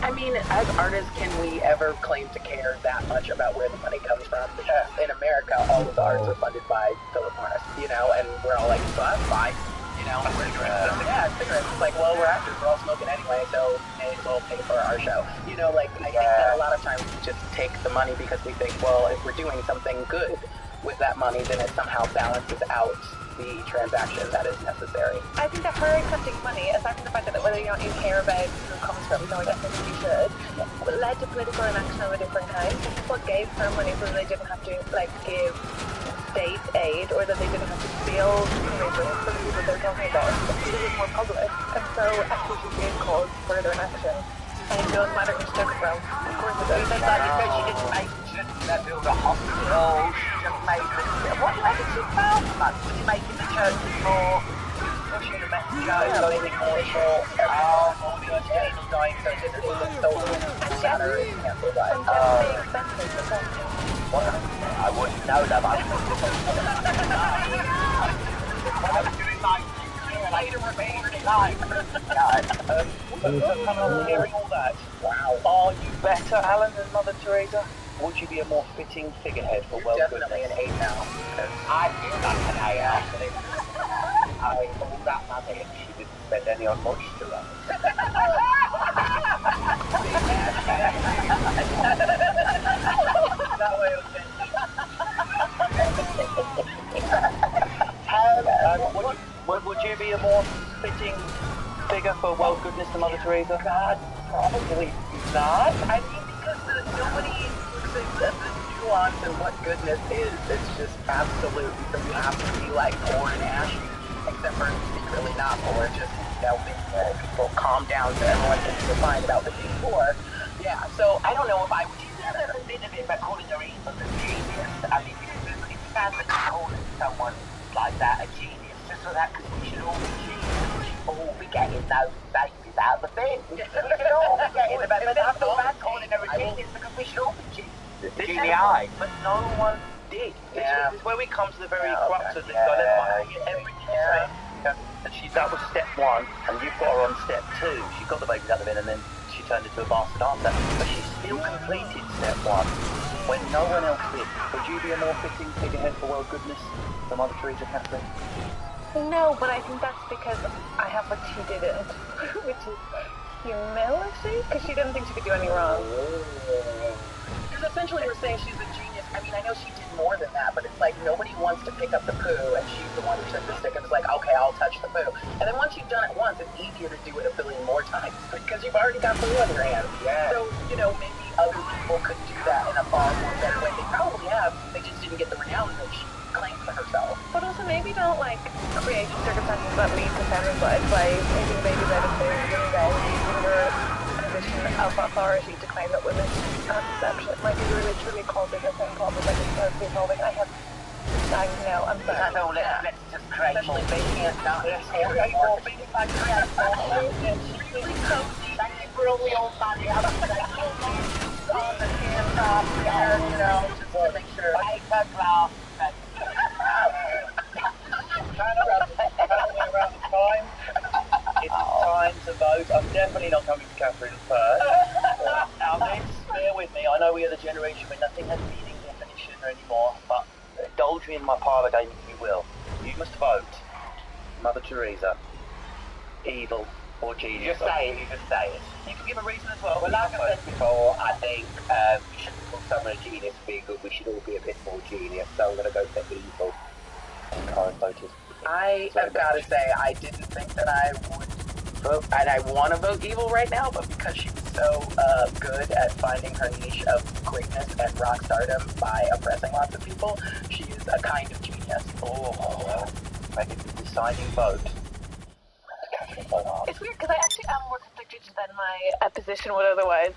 C: I mean, as artists, can we ever claim to care that much about where the money comes from? Because in America, all of the arts are funded by Philip Morris, and we're all like, well, that's fine, cigarettes. It's like, well, we're actors, we're all smoking anyway, so may as well pay for our show. I think that a lot of times we just take the money because we think, well, if we're doing something good with that money, then it somehow balances out the transaction that is necessary.
D: I think that her accepting money, aside from the fact that whether or not you care about who it comes from, I definitely think you should, led to political inaction of a different kind. People gave her money so that they didn't have to give state aid, or that they didn't have to build commitments for the people they're talking about. It was more public, and so actually she did cause further inaction. And it doesn't matter who she took it from. Of course it does.
B: Even though you said she didn't build a hospital, she just made where did she found the money? Was she making the churches more pushing the message out?
A: All the people dying, so it's all stolen.
C: Salary can't provide.
D: Big expenses,
B: I wouldn't know that. Later remain alive.
A: Coming on hearing all that, wow. Are you better, Alan, than Mother Teresa? Would you be a more fitting figurehead for world goodness?
C: Definitely an 8 now.
B: I feel like an 8 actually. All that money, she didn't spend any on moisture on it.
A: That way of would you be a more fitting figure for world goodness than Mother Teresa?
C: God, probably not. I mean, because nobody looks at the nuance and what goodness is. It's just absolute. So you have to be like poor and ashy, except for secretly not poor, just making people calm down so everyone can define about the being poor. Yeah, so I don't know if I would use that as a bit of it, but calling her evil a genius. I mean, it sounds like calling someone like that a genius. Just for that, because we should all be genius. We should all be getting those babies out of the bin. We should all be getting the babies. But that's not bad calling her a genius, because we should all be genius.
A: Genii. But no one did. This is where we come to the very crux of this dilemma. That was step 1, and you've got her on step 2. She got the babies out of the bin, and then she turned into a bastard after. But she still completed step 1 when no one else did. Would you be a more fitting figurehead for world goodness than Mother Teresa, Catherine?
D: No, but I think that's because I have what she didn't, which is humility, because she didn't think she could do any wrong.
C: Because essentially we're saying she's a genius. I mean, I know she did more than that, but it's like nobody wants to pick up the poo, and she's the one who took the stick and was like, okay, I'll touch the poo. And then once you've done it once, it's easier to do it a billion more times, because you've already got poo in your hands.
B: Yeah.
C: So, maybe other people could do that in a far more better way. They probably have, they just didn't get the renown that she claimed for herself.
D: But also maybe don't like create circumstances that lead to femicide by taking babies out of their and then using your position of authority to claim that women have deception. Like you're literally causing the same problem that you're supposed to be solving. I'm sorry.
B: No, let's just create more babies.
C: Create more babies. Really cozy. Thank you for all the old money. On the camera, there, you know, just to make sure.
B: Paper, glass,
A: Around the time. It's time to vote. I'm definitely not coming to Catherine first. Now, bear with me. I know we are the generation where nothing has meaning, definition anymore, but indulge me in my parlour game if you will. You must vote Mother Teresa, evil or genius.
B: You just say it.
A: You can give a reason as well.
B: Well, like I said before, I think we shouldn't put someone a genius for being good. We should all be a bit more genius. So I'm going to go for evil.
A: Karen voted.
C: I have got to say, I didn't think that I would vote, and I want to vote evil right now, but because she was so good at finding her niche of greatness and rock stardom by oppressing lots of people, she is a kind of genius.
A: Oh, make it the deciding vote.
D: It's weird because I actually am more conflicted than my position would otherwise.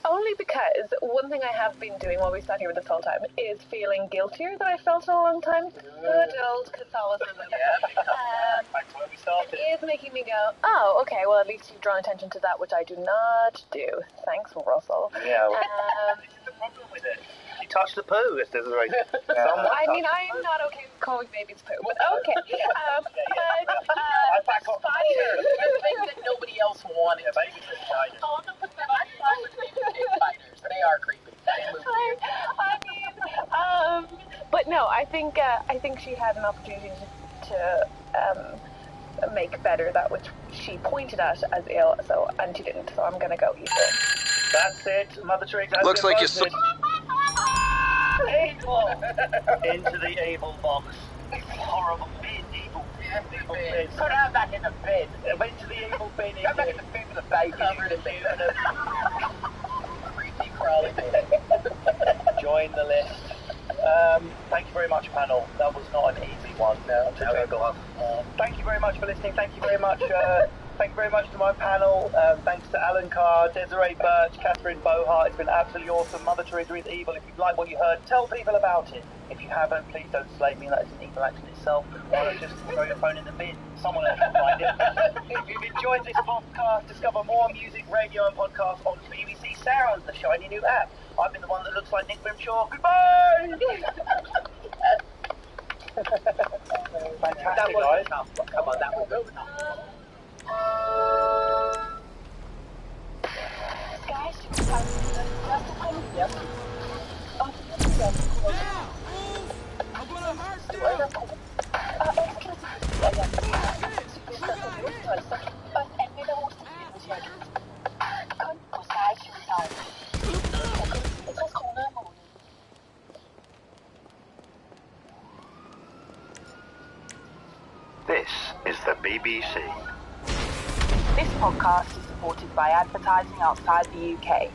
D: Only because one thing I have been doing while we sat here this whole time is feeling guiltier than I felt in a long time. Good old Catholicism.
A: Back to where we started.
D: It is making me go, oh, okay, well at least you've drawn attention to that, which I do not do. Thanks, Russell.
A: Yeah, well, this is the problem with it. She touched the poo, if there's a reason.
D: I mean, I'm not okay with calling babies poo, but okay.
C: Spiders, the thing that nobody else wanted.
A: Babies are spiders.
C: Oh, no, but I'm fine with baby spiders. They are creepy.
D: But no, I think she had an opportunity to make better that which she pointed at as ill, and she didn't. So I'm gonna go evil.
A: That's it, Mother Teresa.
E: Looks like you.
A: Evil! Into the evil box. Horrible bin, evil bin.
B: Put her back in the bin.
A: Into the evil bin.
B: Go back in the bin with a baby.
C: Covered in creepy crawly baby.
A: Join the list. Thank you very much, panel. That was not an easy one. Thank you very much for listening. Thank you very much. Thank you very much to my panel. Thanks to Alan Carr, Desiree Birch, Catherine Bohart. It's been absolutely awesome. Mother Teresa is evil. If you've liked what you heard, tell people about it. If you haven't, please don't slate me. That is an evil act in itself. Why not just throw your phone in the bin? Someone else will find it. If you've enjoyed this podcast, discover more music, radio and podcasts on BBC Sounds, the shiny new app. I've been the one that looks like Nick Grimshaw. Goodbye! Fantastic, guys.
B: Come on, that was good.
A: This is the BBC.
F: This podcast is supported by advertising outside the UK.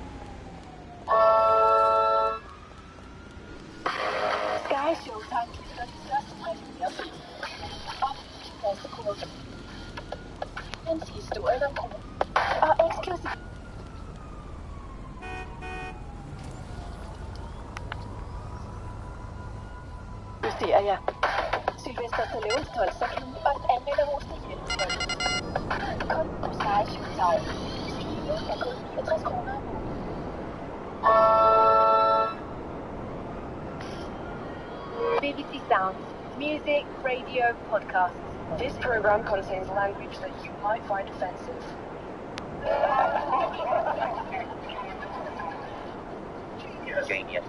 G: Sky Showtime giver de største præmier. Offentlige klassekurser. Mens historien om kor. Og eksklusiv. Serier. Sylvester Stallones 12-sekund og en anmelderros til hjælpestøj. Kun på Sky Showtime. Streamet er kun 69 kroner om måneden. BBC Sounds. Music, radio, podcasts. This program contains language that you might find offensive.
A: Genius.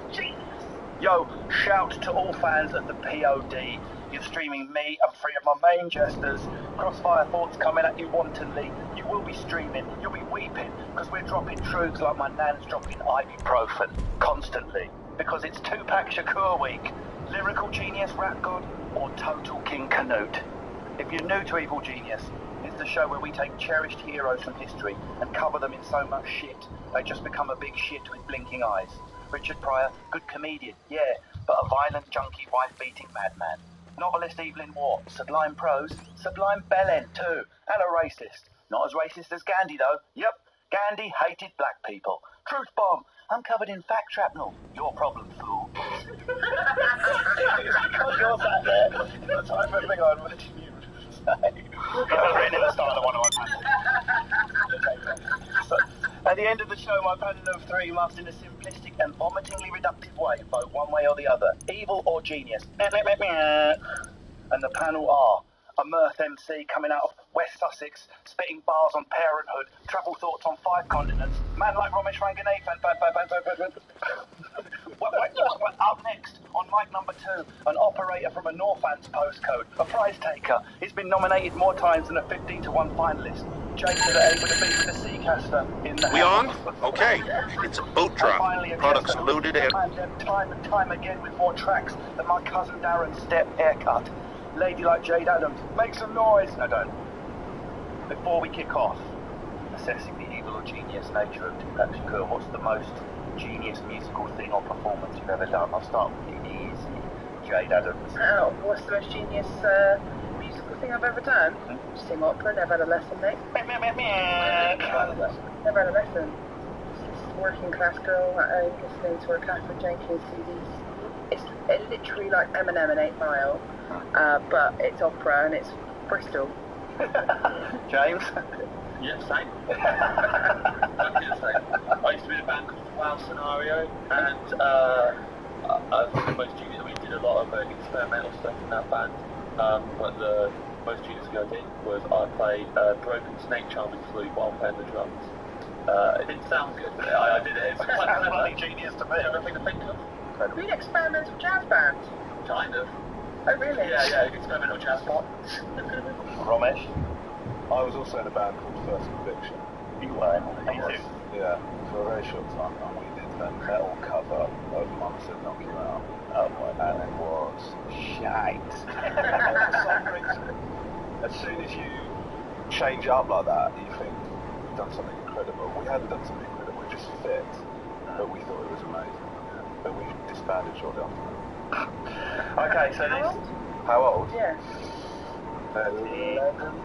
A: Yo, shout to all fans of the POD. You're streaming me and three of my main jesters. Crossfire thoughts coming at you wantonly. You will be streaming, you'll be weeping, because we're dropping truths like my nan's dropping ibuprofen, constantly. Because it's Tupac Shakur week. Lyrical genius, rap god, or total King Canute. If you're new to Evil Genius, it's the show where we take cherished heroes from history and cover them in so much shit, they just become a big shit with blinking eyes. Richard Pryor, good comedian, yeah, but a violent, junkie, wife-beating madman. Novelist Evelyn Waugh, sublime prose, sublime bellend too, and a racist. Not as racist as Gandhi though. Yep, Gandhi hated black people. Truth bomb. I'm covered in fact shrapnel. Your problem, fool. Because you're sat there, that's what I think I'd mention you to say. It was written in the style of one of my panels. So, at the end of the show, my panel of three must, in a simplistic and vomitingly reductive way, vote one way or the other, evil or genius. And the panel are a mirth MC coming out of West Sussex, spitting bars on parenthood, travel thoughts on 5 continents, man like Ramesh Ranganathan. Up next, on mic number 2, an operator from a Northants postcode, a prize taker. He's been nominated more times than a 15-to-1 finalist. James is able to beat with the Seacaster in the
E: We on? Okay. It's a boat drop. Products loaded and...
A: Time and time again with more tracks than my cousin Darren's step haircut. Lady like Jade Adams, make some noise! No, don't. Before we kick off, assessing the evil or genius nature of Tupac Shakur, what's the most genius musical thing or performance you've ever done? I'll start with you, easy. Jade Adams.
C: Oh, what's the most genius musical thing I've ever done? Sing opera, never had a lesson, mate. Never had a lesson. Just a working class girl at home listening to her Catherine Jenkins CDs. It's literally like Eminem in 8 Mile, but it's opera and it's Bristol.
A: James?
H: Yeah, same. Exactly the same. I used to be in a band called The Wow Scenario, and I think the most genius, we did a lot of experimental stuff in that band, but the most genius thing I did was I played broken snake charming flute while playing the drums. It didn't sound good, but I did it. It's quite bloody genius to me. Everything to think of.
C: Were you an experimental jazz band?
H: Kind of.
C: Oh, really?
H: Yeah, experimental jazz pop.
A: Ramesh?
I: I was also in a band called First Conviction.
A: You were?
I: Yeah, for a very short time, and we did a metal cover of Mama Said Knock You Out.
A: Oh boy.
I: And it was shite. For some reason, as soon as you change up like that, you think you've done something incredible. We hadn't done something incredible, it just fit, but we thought it was amazing. But we disbanded shortly after.
A: Okay, so this...
I: How old?
C: Yeah.
I: 11.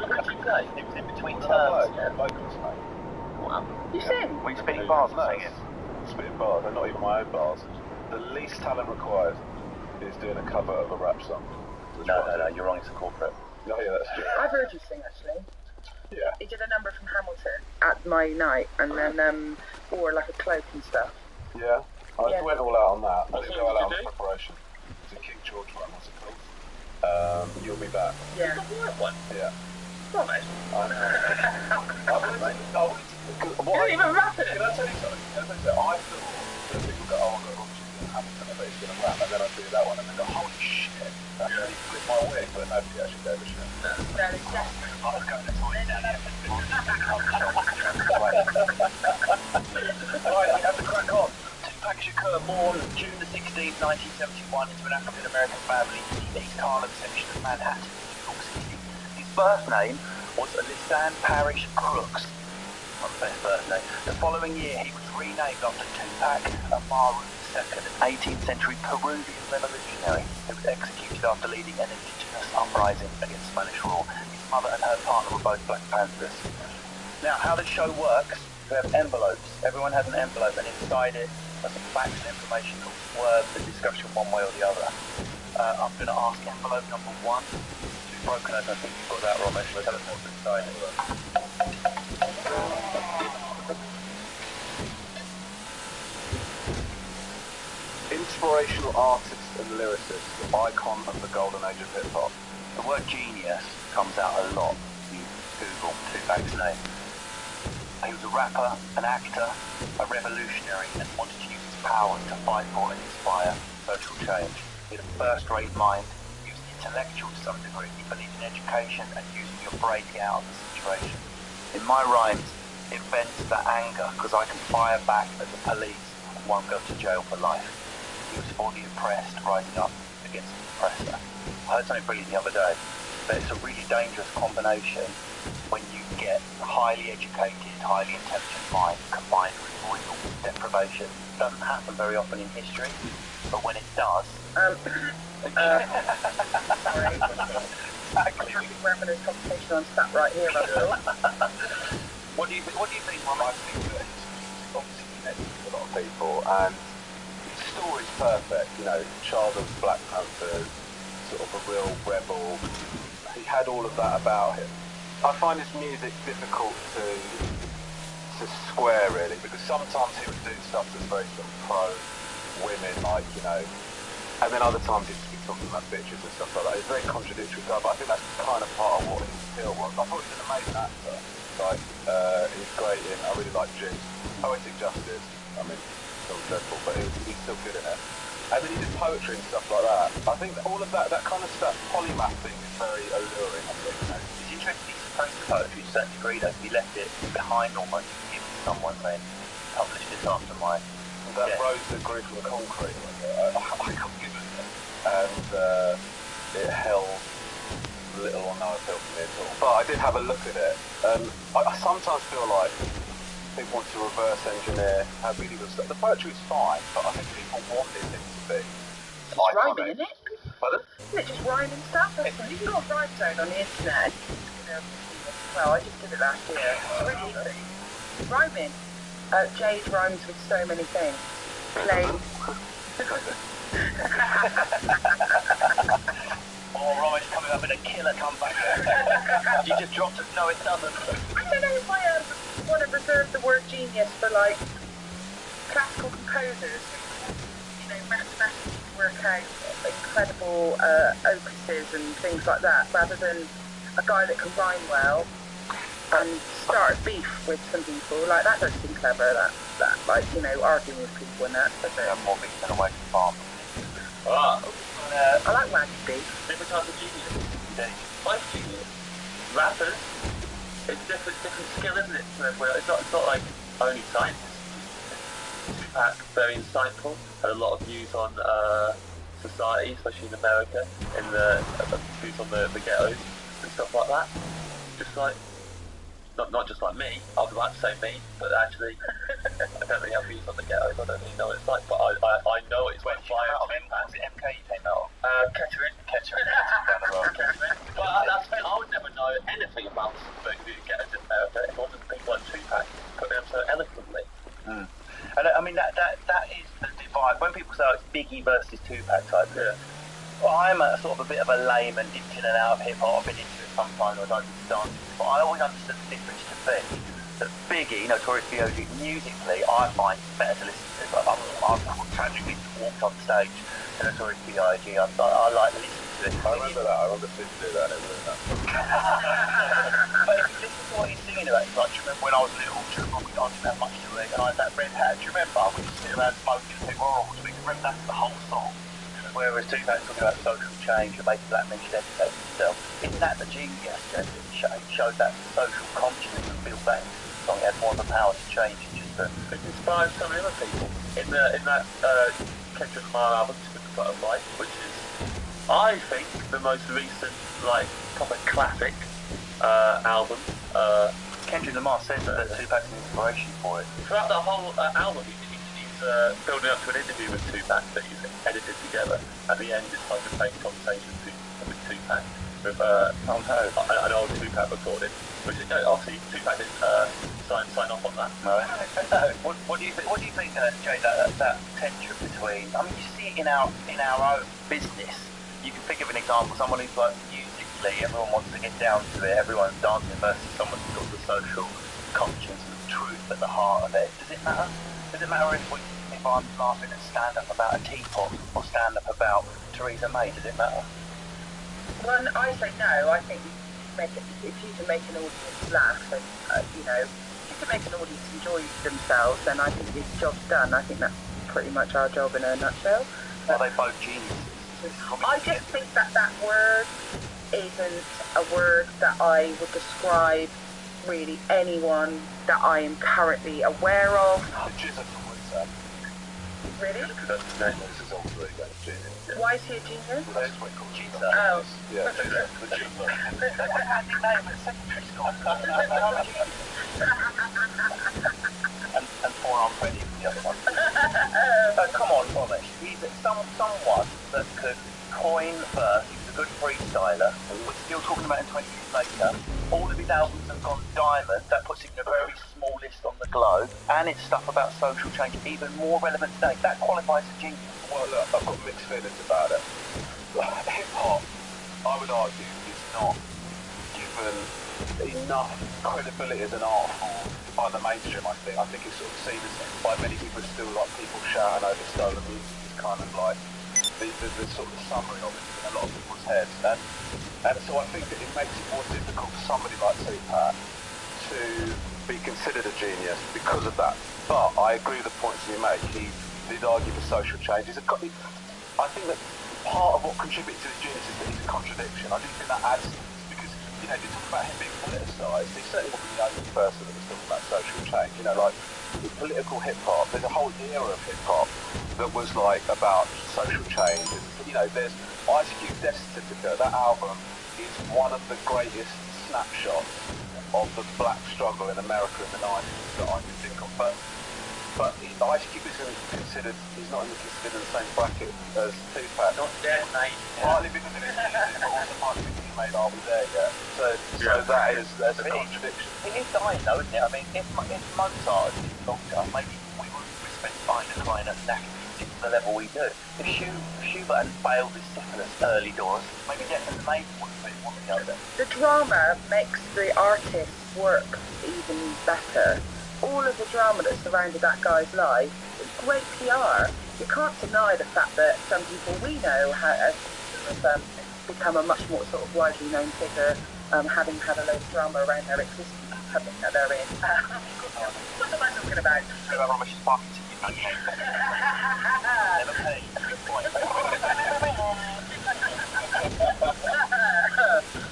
A: What did you play? It was in between terms.
I: Vocals, mate.
A: Wow.
C: You sing?
A: Were you spitting bars and singing?
I: Spitting bars, they're not even my own bars. The least talent required is doing a cover of a rap song.
A: No, you're wrong, it's a corporate.
I: Oh yeah, that's true.
C: I've heard you sing, actually.
I: Yeah.
C: He did a number from Hamilton at my night, and then wore like a cloak and stuff.
I: Yeah, I went all out on that. I
H: What
I: didn't
H: song
I: go all
H: did
I: out
H: you
I: on
H: do?
I: preparation. It's a King George one, what's it called? You'll Be Back.
C: Yeah.
H: The white one.
I: Yeah.
H: Promise.
I: I know.
C: You didn't even rap it.
I: Can I tell you something? I thought that people go, oh, look, obviously going to Hamilton, I bet he's going to rap, and then I do that one, and they go, holy shit, that's really flipped my wig, but nobody actually gave a shit.
C: No, exactly.
A: I was going to tell you that. Right, we have to crack on. Tupac Shakur, born June the 16th, 1971, into an African-American family in the East Harlem section of Manhattan, New York City. His birth name was Lisanne Parrish Crooks. Not the best birth name. The following year, he was renamed after Tupac Amaru II, an 18th century Peruvian revolutionary who was executed after leading an indigenous uprising against Spanish rule. His mother and her partner were both Black Panthers. Now, how the show works, we have envelopes. Everyone has an envelope, and inside it are some facts and information that will swerve the discussion one way or the other. I'm going to ask envelope number 1 to be broken open. I think you've got that, Ramesh. Tell us what's inside it.
I: Inspirational artist and lyricist, the icon of the golden age of hip-hop.
A: The word genius comes out a lot if you Google Tupac's name. He was a rapper, an actor, a revolutionary, and wanted to use his power to fight for and inspire social change. He had a first-rate mind. He was intellectual to some degree. He believed in education and using your brain to get out of the situation. In my rhymes, it vents that anger because I can fire back at the police and won't go to jail for life. He was for the oppressed, rising up against the oppressor. I heard something brilliant the other day, but it's a really dangerous combination when you get yet highly educated, highly intelligent mind combined with real deprivation doesn't happen very often in history, but when it does...
C: sorry. We're having this conversation on sat right here, Russell.
A: What do you think?
I: Well, I think that it's obviously connected to a lot of people, and his story's perfect. You know, child of Black Panthers, sort of a real rebel. He had all of that about him. I find his music difficult to square, really, because sometimes he would do stuff that's very sort of pro-women, like, you know, and then other times he'd be talking about bitches and stuff like that. It's very contradictory stuff, but I think that's kind of part of what his appeal was. I thought he was an amazing actor. Like, he's great in, I really like G. Poetic Justice, I mean, still dreadful, but he's still good in it. And then he did poetry and stuff like that. I think all of that kind of stuff, polymath thing is very alluring, I think. You know.
A: It's interesting he's supposed to poetry to a certain degree, though. He left it behind almost to give to someone saying, published this after my
I: that
A: death.
I: rose that grew from concrete, I couldn't give it. And it held little or no appeal for me at all. But I did have a look at it. I sometimes feel like people want to reverse engineer how really good stuff. The poetry is fine, but I think people wanted it to be.
C: It's rhyming, isn't it?
I: Pardon?
C: Isn't it just rhyming stuff? You've got a rhyme zone on the internet. Well, I just did it last year. It's really easy. Rhyming. Jade rhymes with so many things. Play.
A: Oh, Rome's coming up in a killer comeback. You just dropped it. No, it doesn't.
C: I don't know if I want to reserve the word genius for, like, classical composers who, you know, mathematically work out incredible opuses and things like that, rather than a guy that can rhyme well and start a beef with some people. Like, that doesn't seem clever, that like, you know, arguing with people and that.
A: But they have more beef than away from farm.
C: I like wacky beef.
H: Different types of genius. Like genius. Rappers, it's different skill, isn't it? It's not like only scientists. Tupac, very insightful, had a lot of views on society, especially in America, and the views on the ghettos and stuff like that. Just like, not just like me, I was about to say me, but actually, I don't really have views on the ghettos, I don't really know what it's like, but I know what it's like.
A: Was it MK you came out of?
H: Kettering.
A: Down the road.
H: But that's the thing, I would never know anything about the ghettos in America if it wasn't people like Tupac putting them so eloquently.
A: And I mean, that is the divide. When people say it's Biggie versus Tupac type thing, well, I'm a sort of a bit of a layman, dipped in and out of hip-hop, I've been into it sometimes, I don't understand it, but I always understood the difference to be that Biggie, Notorious B.I.G., musically, I find better to listen to. I've tragically walked on stage to Notorious B.I.G., I like listening to it.
I: I remember that, I remember Sid do that, and it was that.
A: But if you listen to what he's singing about, it's like, do you remember when I was little, do you remember we didn't have much to eat, and I had that red hat, do you remember? We used to sit around smoking and think, oh, we can remember that's the whole song. Whereas Tupac's talking about social change and making black men should educate themselves. Isn't that the genius, James? It showed that social consciousness and built that into the song. It had more of the power to change and just to...
H: It inspires so many other people. In that Kendrick Lamar album, Tip of the Butterfly, which is, I think, the most recent, like, proper classic album.
A: Kendrick Lamar says that Tupac's an inspiration for it.
H: Throughout the whole album, he's building up to an interview with Tupac that he's edited together. At the end, it's like a fake conversation with Tupac with an old Tupac recording, which is obviously Tupac didn't sign off on that.
A: No. What do you think, Jay? That tension between? I mean, you see it in our own business. You can think of an example. Someone who's like musically, everyone wants to get down to it. Everyone's dancing versus someone who's got the social conscience and the truth at the heart of it. Does it matter? Does it matter if I'm laughing at stand-up about a teapot or stand-up about Theresa May? Does it matter?
C: Well, I say no. I think if you can make an audience laugh and, you know, if you can make an audience enjoy themselves, then I think your job's done. I think that's pretty much our job in a nutshell.
A: Are they both geniuses?
C: I just think that word isn't a word that I would describe really anyone that I am currently aware of.
D: Really?
I: Because that's his name. This is also a genius. Yeah.
D: Why is he a genius?
I: Well, that's what he calls
A: Jesus.
D: Oh.
I: Yeah, the genius.
A: What a handy name at secondary school. and forearm Freddy was the other one. Come on, Thomas. He's someone that could coin verse. He was a good freestyler. We're still talking about him 20 years later. All of his albums have gone diamond. That puts him in a very small list on the globe. And it's stuff about social change, even more relevant today. That qualifies as genius.
I: Well, look, I've got mixed feelings about it. Hip-hop, I would argue, is not given enough credibility as an art form by the mainstream, I think. I think it's sort of seen as, by many people, it's still like people shouting over stolen music. It's kind of like the sort of summary of it in a lot of people's heads. And so I think that it makes it more difficult for somebody like Tupac to be considered a genius because of that. But I agree with the points you make. He did argue for social change. I think that part of what contributes to his genius is that he's a contradiction. I do think that adds, because, you know, if you talk about him being politicised, he certainly wasn't the only person that was talking about social change. You know, like, with political hip-hop, there's a whole era of hip-hop that was, like, about social change. And, you know, there's Ice Cube Death Certificate. That album is one of the greatest snapshots of the black struggle in America in the 90s that I can think of. But Ice Cube isn't considered, he's not even considered in the same bracket as Tupac.
A: Not dead, mate.
I: Partly because of his music, but also partly because he made Are We There Yet? So that's a contradiction.
A: It is dying though, isn't it? I mean, if Mozart had been longer, maybe we wouldn't spend fine decline at knackered music to the level we do. If Schubert hadn't failed his syphilis early doors, maybe Declan Maiden wouldn't go there.
D: The drama makes the artist's work even better. All of the drama that surrounded that guy's life is great PR. You can't deny the fact that some people we know have become a much more sort of widely known figure, having had a load of drama around their existence, having that they're in. What am I talking about?
A: Never paid. Good point.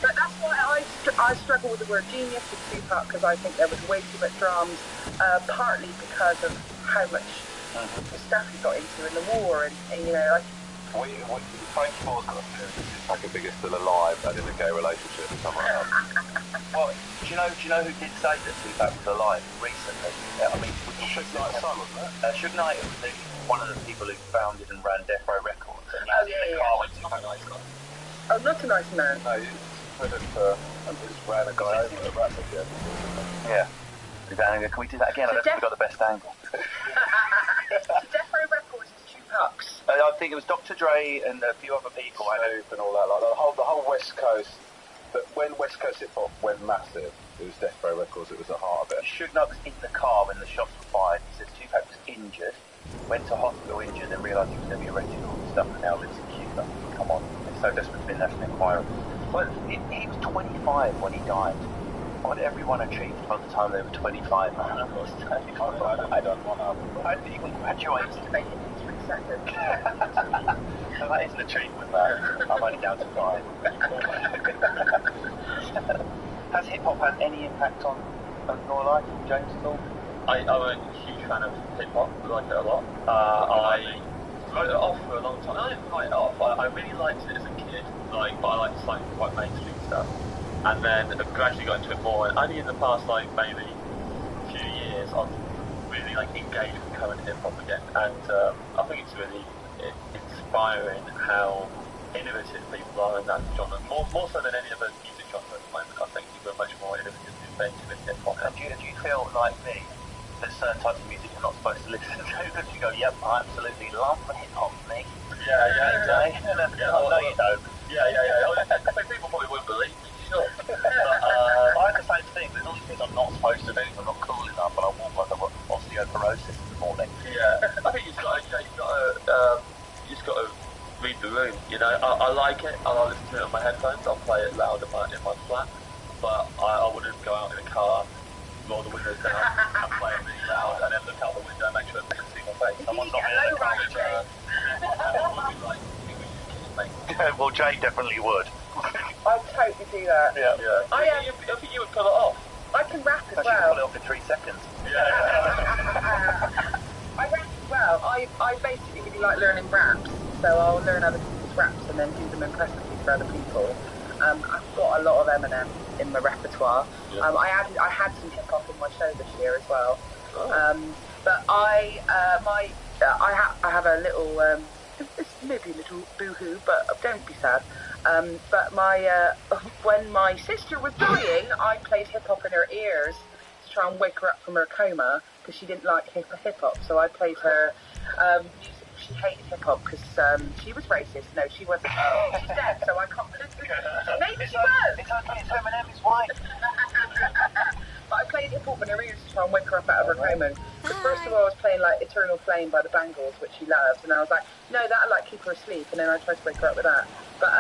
D: But that's why I struggle with the word genius with Tupac, because I think there was way too much drums, partly because of how much the stuff he got into in the war, and you know,
I: Frankie Moore's got a theory that Tupac and Big is still alive and in a gay relationship with someone else.
A: Well, do you know who did say that Tupac was alive recently? I mean,
I: Suge Knight's son, wasn't it?
A: Suge Knight was one of the people who founded and ran Death Row Records. And
D: yeah.
A: Car when Tupac nice guy.
D: Oh, not a nice man.
I: No, he just ran a guy over a rap again.
A: Yeah. Can we do that again? I don't think we got the best angle.
D: So Death Row Records is Tupac's.
A: I think it was Dr. Dre and a few other people.
I: Snoop and all that. Like the whole West Coast. But when West Coast hip hop went massive, it was Death Row Records. It was the heart of it.
A: Suge Knight was in the car when the shots were fired. He says Tupac was injured, went to hospital injured, and realised he was going to be arrested and all this stuff, and now lives in Cuba. Come on, it's so desperate to be National Enquirer. Well, he was 25 when he died. What did everyone achieve by the time they were 25? Man, I was 25.
I: I don't want to.
A: I didn't even graduate.
D: Make it in 3 seconds.
A: So that is an achievement, man. I'm only down to 5. Has hip-hop had any impact on your life, James, at all?
H: I'm a huge fan of hip-hop. I like it a lot. I wrote it off for a long time. I didn't write it off. I really liked it as a kid, but I liked like quite mainstream stuff. And then I've gradually got into it more. And only in the past, maybe few years, I've really engaged with current hip-hop again. And I think it's really inspiring how innovative people are in that genre. More so than any other music genre at the moment. I think people are much more innovative and inventive in hip-hop.
A: And do you feel like me, that certain types of music you're not supposed to listen to? Because you go, yep, I absolutely love the hip-hop, me.
H: Yeah.
A: No, you don't.
H: Yeah. I think people probably wouldn't believe me. Sure.
A: I had the same thing. There's all things I'm not supposed to do. I'm not cool enough, but I walk like I've got osteoporosis in the morning.
H: Yeah, I think you've got to read the room. You know, I like it. I listen to it on my headphones. I'll play it loud in my flat, but I wouldn't go out in a car, roll the windows down, and play it really loud, and then look out the window and make sure it doesn't see my face. Someone's not in the car with
A: Well, Jay definitely would.
D: I'd totally do that.
H: Yeah. I think you would pull it off.
D: I can rap as
A: Pull it
D: well.
A: off in 3 seconds.
H: Yeah.
D: I rap as well. I
C: like learning raps, so I'll learn other people's raps and then do them impressively for other people. I've got a lot of Eminem in my repertoire.
H: Yeah.
C: I had some hip hop in my show this year as well.
H: Oh.
C: But I have a little, it's maybe a little boo-hoo, but don't be sad. But when my sister was dying, I played hip hop in her ears to try and wake her up from her coma because she didn't like hip hop. So I played her music. She hated hip hop because she was racist. No, she wasn't. She's dead, so I can't. Maybe she was.
A: It's okay. It's Eminem. It's white.
C: But I played hip hop in her ears to try and wake her up out of her coma. Because first of all, I was playing like Eternal Flame by the Bangles, which she loves, and I was like, no, that'll like keep her asleep. And then I tried to wake her up with that. But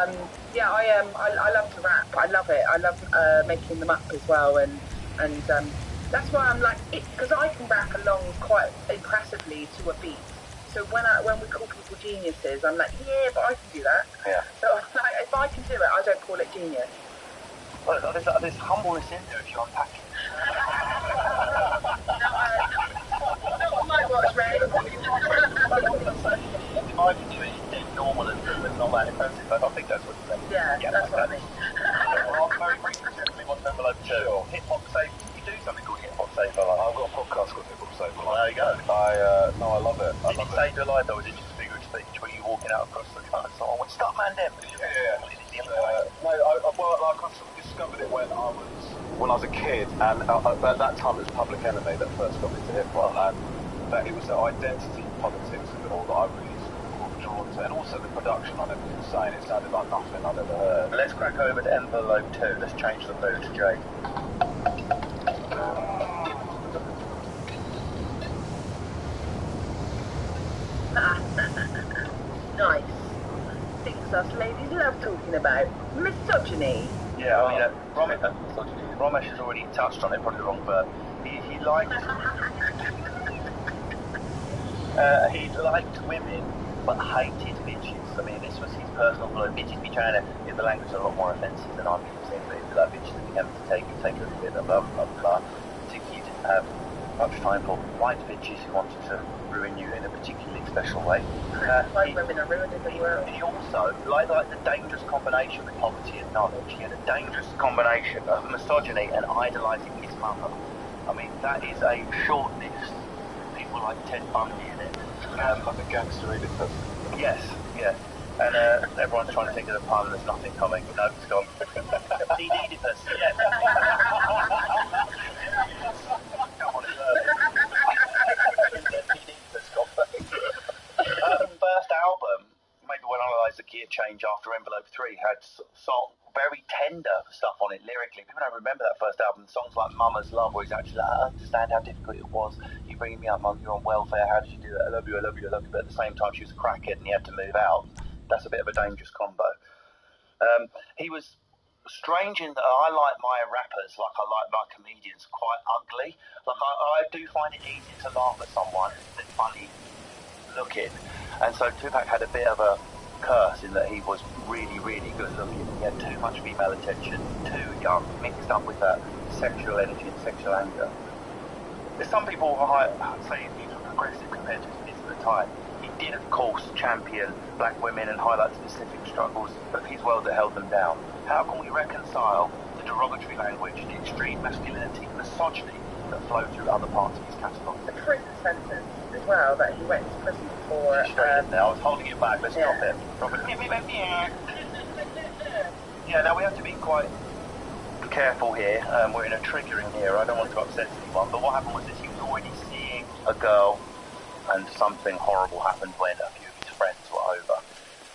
C: yeah, I love to rap. I love it. I love making them up as well, and that's why I'm like, because I can rap along quite impressively to a beat. So when we call people geniuses, I'm like, yeah, but I can do that.
A: Yeah.
C: So like, if I can do it, I don't call it genius.
A: Well, there's humbleness in there if you unpack it.
C: Not my watch, Ray.
A: If I can do it, it's normal and not that impressive. I think that's what you're saying.
C: Yeah, that's what I mean.
A: Well, I'm very recently on envelope 2. Sure. Hip Hop Save. You do something called Hip Hop Save Your Life.
I: I've got a podcast called Hip Hop Save Your Life.
A: There you go.
I: No, I love it.
A: Did it save your life, or was it just a figure of speech? Were you walking out across the car and someone went, stop, man, them?
I: Yeah. No, I sort of discovered it when I was a kid, and at that time it was Public Enemy that first got me to hip hop, and that it was the identity politics of it all that I really sort of drawn to, and also the production on it was insane. It sounded like nothing I'd ever heard.
A: Let's crack over to envelope 2. Let's change the mood, Jake.
C: Nice. Things us ladies love talking about. Misogyny.
A: Yeah, I mean, Ramesh has already touched on it, probably the wrong verb. He liked women, but hated bitches. I mean, this was his personal blow. Bitches be trying to get the language a lot more offensive than I'm saying, but if you like bitches, they have to take a little bit of blah, blah, blah. Particularly, he didn't have much time for white bitches who wanted to ruin you in a particularly special way.
C: White women are ruining the world.
A: He also, like the dangerous combination with poverty and knowledge, he had a dangerous combination of misogyny and idolising his mother. I mean, that is a short list. People like Ted Bundy in it.
I: Like a gangster really person.
A: Yes, yeah. And everyone's trying to think of the pun, there's nothing coming. No, it's gone. Oedipus, yes. First album, maybe when I realised the gear change after envelope 3 had very tender stuff on it lyrically. People don't remember that first album. Songs like Mama's Love, where he's actually like, I understand how difficult it was. You bringing me up, Mum, you're on welfare. How did you do it? I love you, I love you, I love you. But at the same time, she was a crackhead and he had to move out. That's a bit of a dangerous combo. He was strange in that I like my rappers like I like my comedians quite ugly. Like I do find it easy to laugh at someone that's funny looking. And so Tupac had a bit of a curse in that he was really, really good looking. He had too much female attention, too young, mixed up with that sexual energy and sexual anger. There's some people who say he was progressive compared to his at the time. He did, of course, champion black women and highlight specific struggles of his world that held them down. How can we reconcile the derogatory language, the extreme masculinity, the misogyny that flowed through other parts of his catalogue?
C: The prison sentence as well, that he went to prison for.
A: I was holding it back, let's drop it. Yeah, now we have to be quite careful here. We're in a triggering era. I don't want to upset anyone, but what happened was he was already seeing a girl and something horrible happened when a few of his friends were over.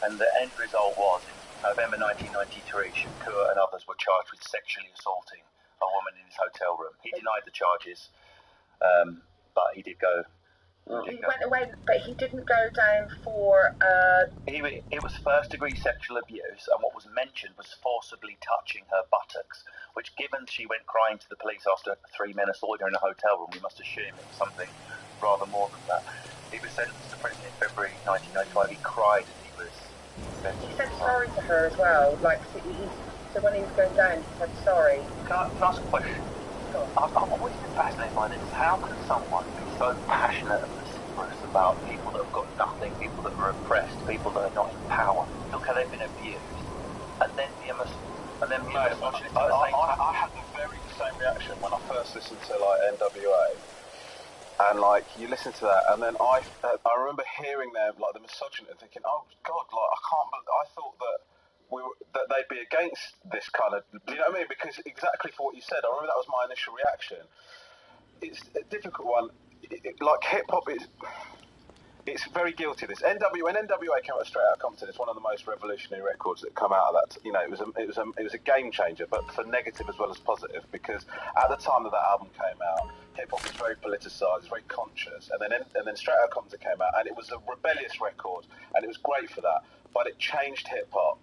A: And the end result was, in November 1993, Shakur and others were charged with sexually assaulting a woman in his hotel room. He denied the charges, but he did go.
C: He went away, but he didn't go down for...
A: It was first-degree sexual abuse, and what was mentioned was forcibly touching her buttocks, which, given she went crying to the police after 3 men assaulted her in a hotel room, we must assume it was something rather more than that. He was sentenced to prison in February 1995. He cried and he was sentenced.
C: He said sorry to her as well. Like, so when he was going down, he said sorry.
A: Can I ask a question? I've always been fascinated by this. How can someone be so passionate cantankerous about people that have got nothing, people that are oppressed, people that are not in power. Look how they've been abused. And then the misogynistic at the same time.
I: I had the very same reaction when I first listened to like NWA, and like you listen to that, and then I remember hearing them like the misogyny and thinking, oh God, like I thought that they'd be against this kind of, do you know what I mean? Because exactly for what you said, I remember that was my initial reaction. It's a difficult one. Like hip hop is. It's very guilty of this. When NWA came out Straight Outta Compton, it's one of the most revolutionary records that come out of that. You know, it was a game changer, but for negative as well as positive, because at the time that album came out, hip hop was very politicized, very conscious, and then Straight Outta Compton came out, and it was a rebellious record, and it was great for that. But it changed hip hop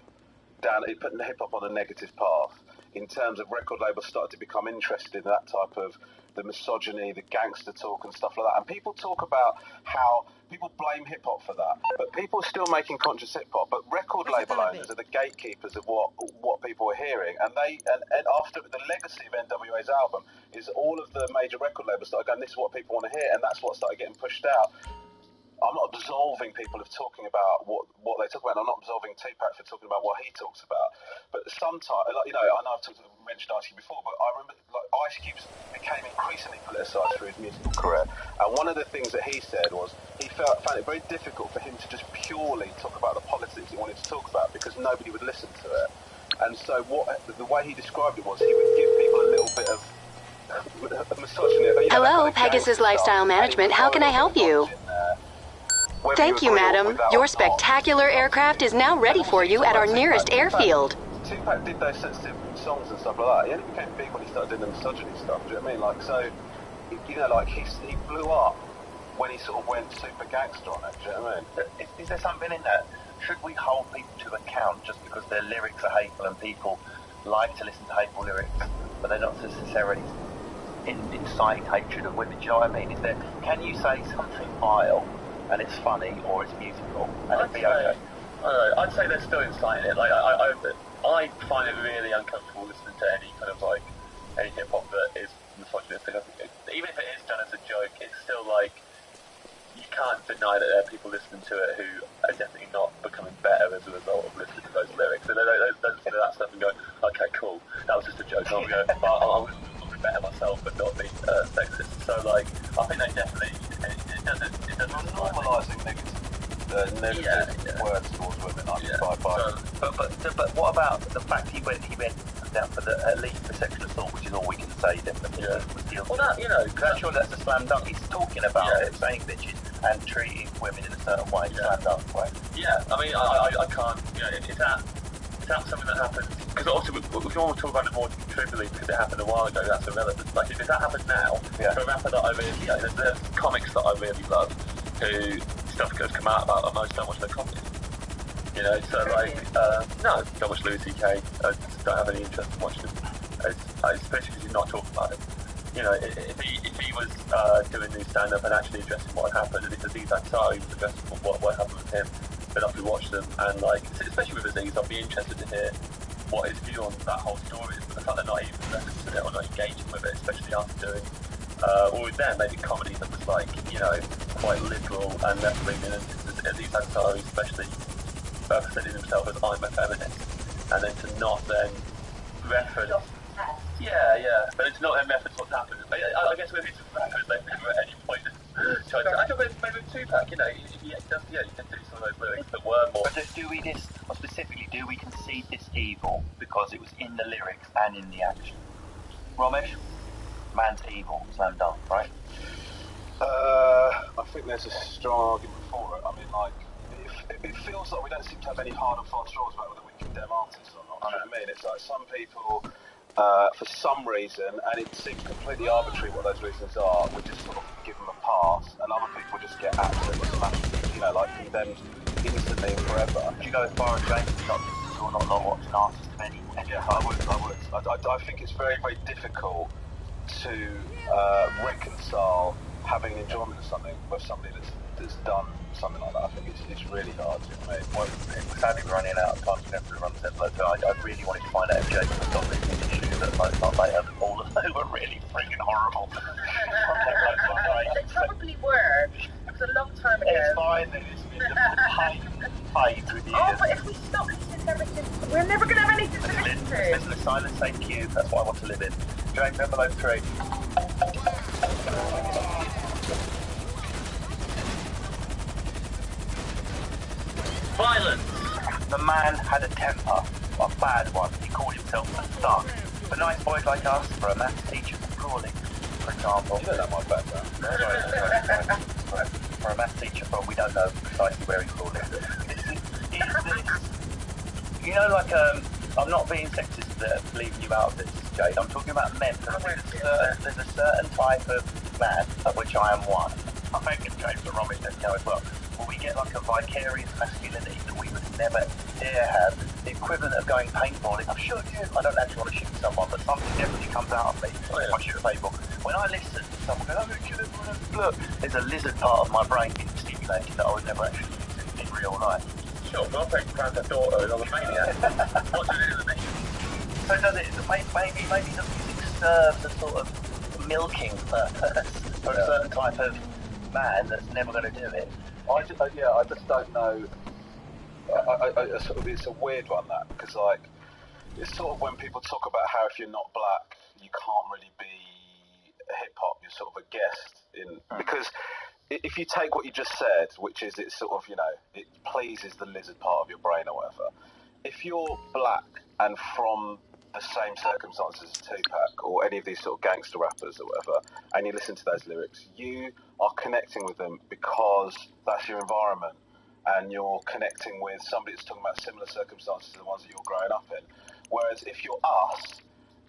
I: down. It put hip hop on a negative path in terms of record labels started to become interested in that type of the misogyny, the gangster talk and stuff like that. And people talk about how people blame hip-hop for that, but people are still making conscious hip-hop. But record label owners are the gatekeepers of what people are hearing. And after the legacy of NWA's album is all of the major record labels started going, this is what people want to hear, and that's what started getting pushed out. I'm not absolving people of talking about what they talk about, and I'm not absolving Tupac for talking about what he talks about. But sometimes, like, you know, I know I've mentioned Ice Cube before, but I remember like Ice Cube became increasingly politicised through his musical career. And one of the things that he said was he found it very difficult for him to just purely talk about the politics he wanted to talk about because nobody would listen to it. And so the way he described it was he would give people a little bit of misogyny.
J: Hello, Pegasus Lifestyle Management. How can I help you? Thank you, madam. Your spectacular aircraft is now ready for you at our nearest airfield.
I: Tupac did those sensitive songs and stuff like that. He only became big when he started doing the misogyny stuff. Do you know what I mean? Like, so, you know, like he blew up when he sort of went super gangster on it. Do you know what I mean?
A: Is there something in that? Should we hold people to account just because their lyrics are hateful and people like to listen to hateful lyrics, but they're not necessarily inciting hatred of women? Do you know what I mean? Can you say something vile and it's funny or it's musical and it'd be okay?
H: I'd say they're still inciting it. Like I find it really uncomfortable listening to any kind of like any hip hop that is misogynistic. Even if it is done as a joke, it's still like you can't deny that there are people listening to it who are definitely not becoming better as a result of listening to those lyrics. So they listen to that stuff and go, okay, cool, that was just a joke. I'm going to I'll be better myself, but not be sexist. So like, I think they definitely it doesn't
I: normalising negative words towards women.
A: But what about the fact he went down for at least the sexual assault, which is all we can say definitely.
H: Yeah.
A: Well, that, you know, sure that's a slam dunk. He's talking about it, saying bitches and treating women in a certain way. Slam dunk, right?
H: Yeah, I mean, I can't. You know, is that something that happened? Because obviously we can always talk about it more trivially because it happened a while ago. That's irrelevant. Like if that happens now, for a rapper that I really, you know, there's comics that I really love who stuff goes come out about. I most don't watch their comedy. You know, so like, no, don't watch Louis C.K. I just don't have any interest in watching him, especially because he's not talking about it. You know, if he was doing new stand-up and actually addressing what had happened, and if Aziz Ansari was addressing what happened with him, then I'd be watching them, and like, especially with Aziz, I'd be interested to hear what his view on that whole story is, but the fact they're not even referencing it or not engaging with it, especially after doing, or with them, maybe comedy that was like, you know, quite literal and left-leaning, and Aziz Ansari especially presenting himself as I'm a feminist, and then to not then reference, but it's not then reference what's happened. I guess with his rappers, they've never at any point tried to. I don't know, maybe with Tupac, you know, he can do some of those lyrics that were more.
A: But do we concede this evil because it was in the lyrics and in the action? Ramesh, man's evil, slam dunk, right?
I: I think there's a strong argument for it. I mean, like, it feels like we don't seem to have any hard and fast rules about whether we condemn artists or not. You know what I mean? It's like some people, for some reason, and it seems completely arbitrary what those reasons are, we just sort of give them a pass, and other people just get absolutely smashed, you know, like condemned instantly and forever.
A: Would you go as far as James or not watching artists of any?
I: Yeah, I would. I think it's very, very difficult to reconcile having enjoyment of something with somebody that's done something like that. I think it's really hard to make.
A: Well, we're sadly running out of time to have to run this episode, so I really wanted to find out if Jason has got these issues that all of them were really freaking horrible.
B: They probably were. It was a long
I: brain then is the pain fades with years.
C: Oh, but if we stop listening to everything, we're never going to have anything to listen to.
A: Listen to silent, safe cube. That's what I want to live in. James, envelope 3.
H: Violence.
A: The man had a temper, a bad one. He called himself a thug. For nice boys like us, for a maths teacher from Crawley, for example.
I: You don't know my background.
A: Sorry. For a maths teacher from, we don't know precisely where he's Crawley. You know, like, I'm not being sexist leaving you out of this, Jade. I'm talking about men. There's a certain type of man, of which I am one. I think James and Robbie know as well. Will we get like a vicarious masculinity that we would never dare have? The equivalent of going paintballing. I'm sure you. I don't actually want to shoot someone, but something definitely comes out of me if I shoot a paintball. When I listen to someone go, oh, kill everyone, look, there's a lizard part of my brain being stimulated that I would never actually use in real life.
H: Sure, but I'll take Grandad daughter and I'm a maniac. What do you do with me?
A: So does it, maybe the music serves a sort of milking purpose for a certain type of man that's never going to do it.
I: I just don't know. It's a weird one, that, because like it's sort of when people talk about how if you're not black, you can't really be hip hop. You're sort of a guest in because if you take what you just said, which is it's sort of it pleases the lizard part of your brain or whatever. If you're black and from the same circumstances as Tupac or any of these sort of gangster rappers or whatever, and you listen to those lyrics, you are connecting with them because that's your environment, and you're connecting with somebody that's talking about similar circumstances to the ones that you're growing up in. Whereas if you're us,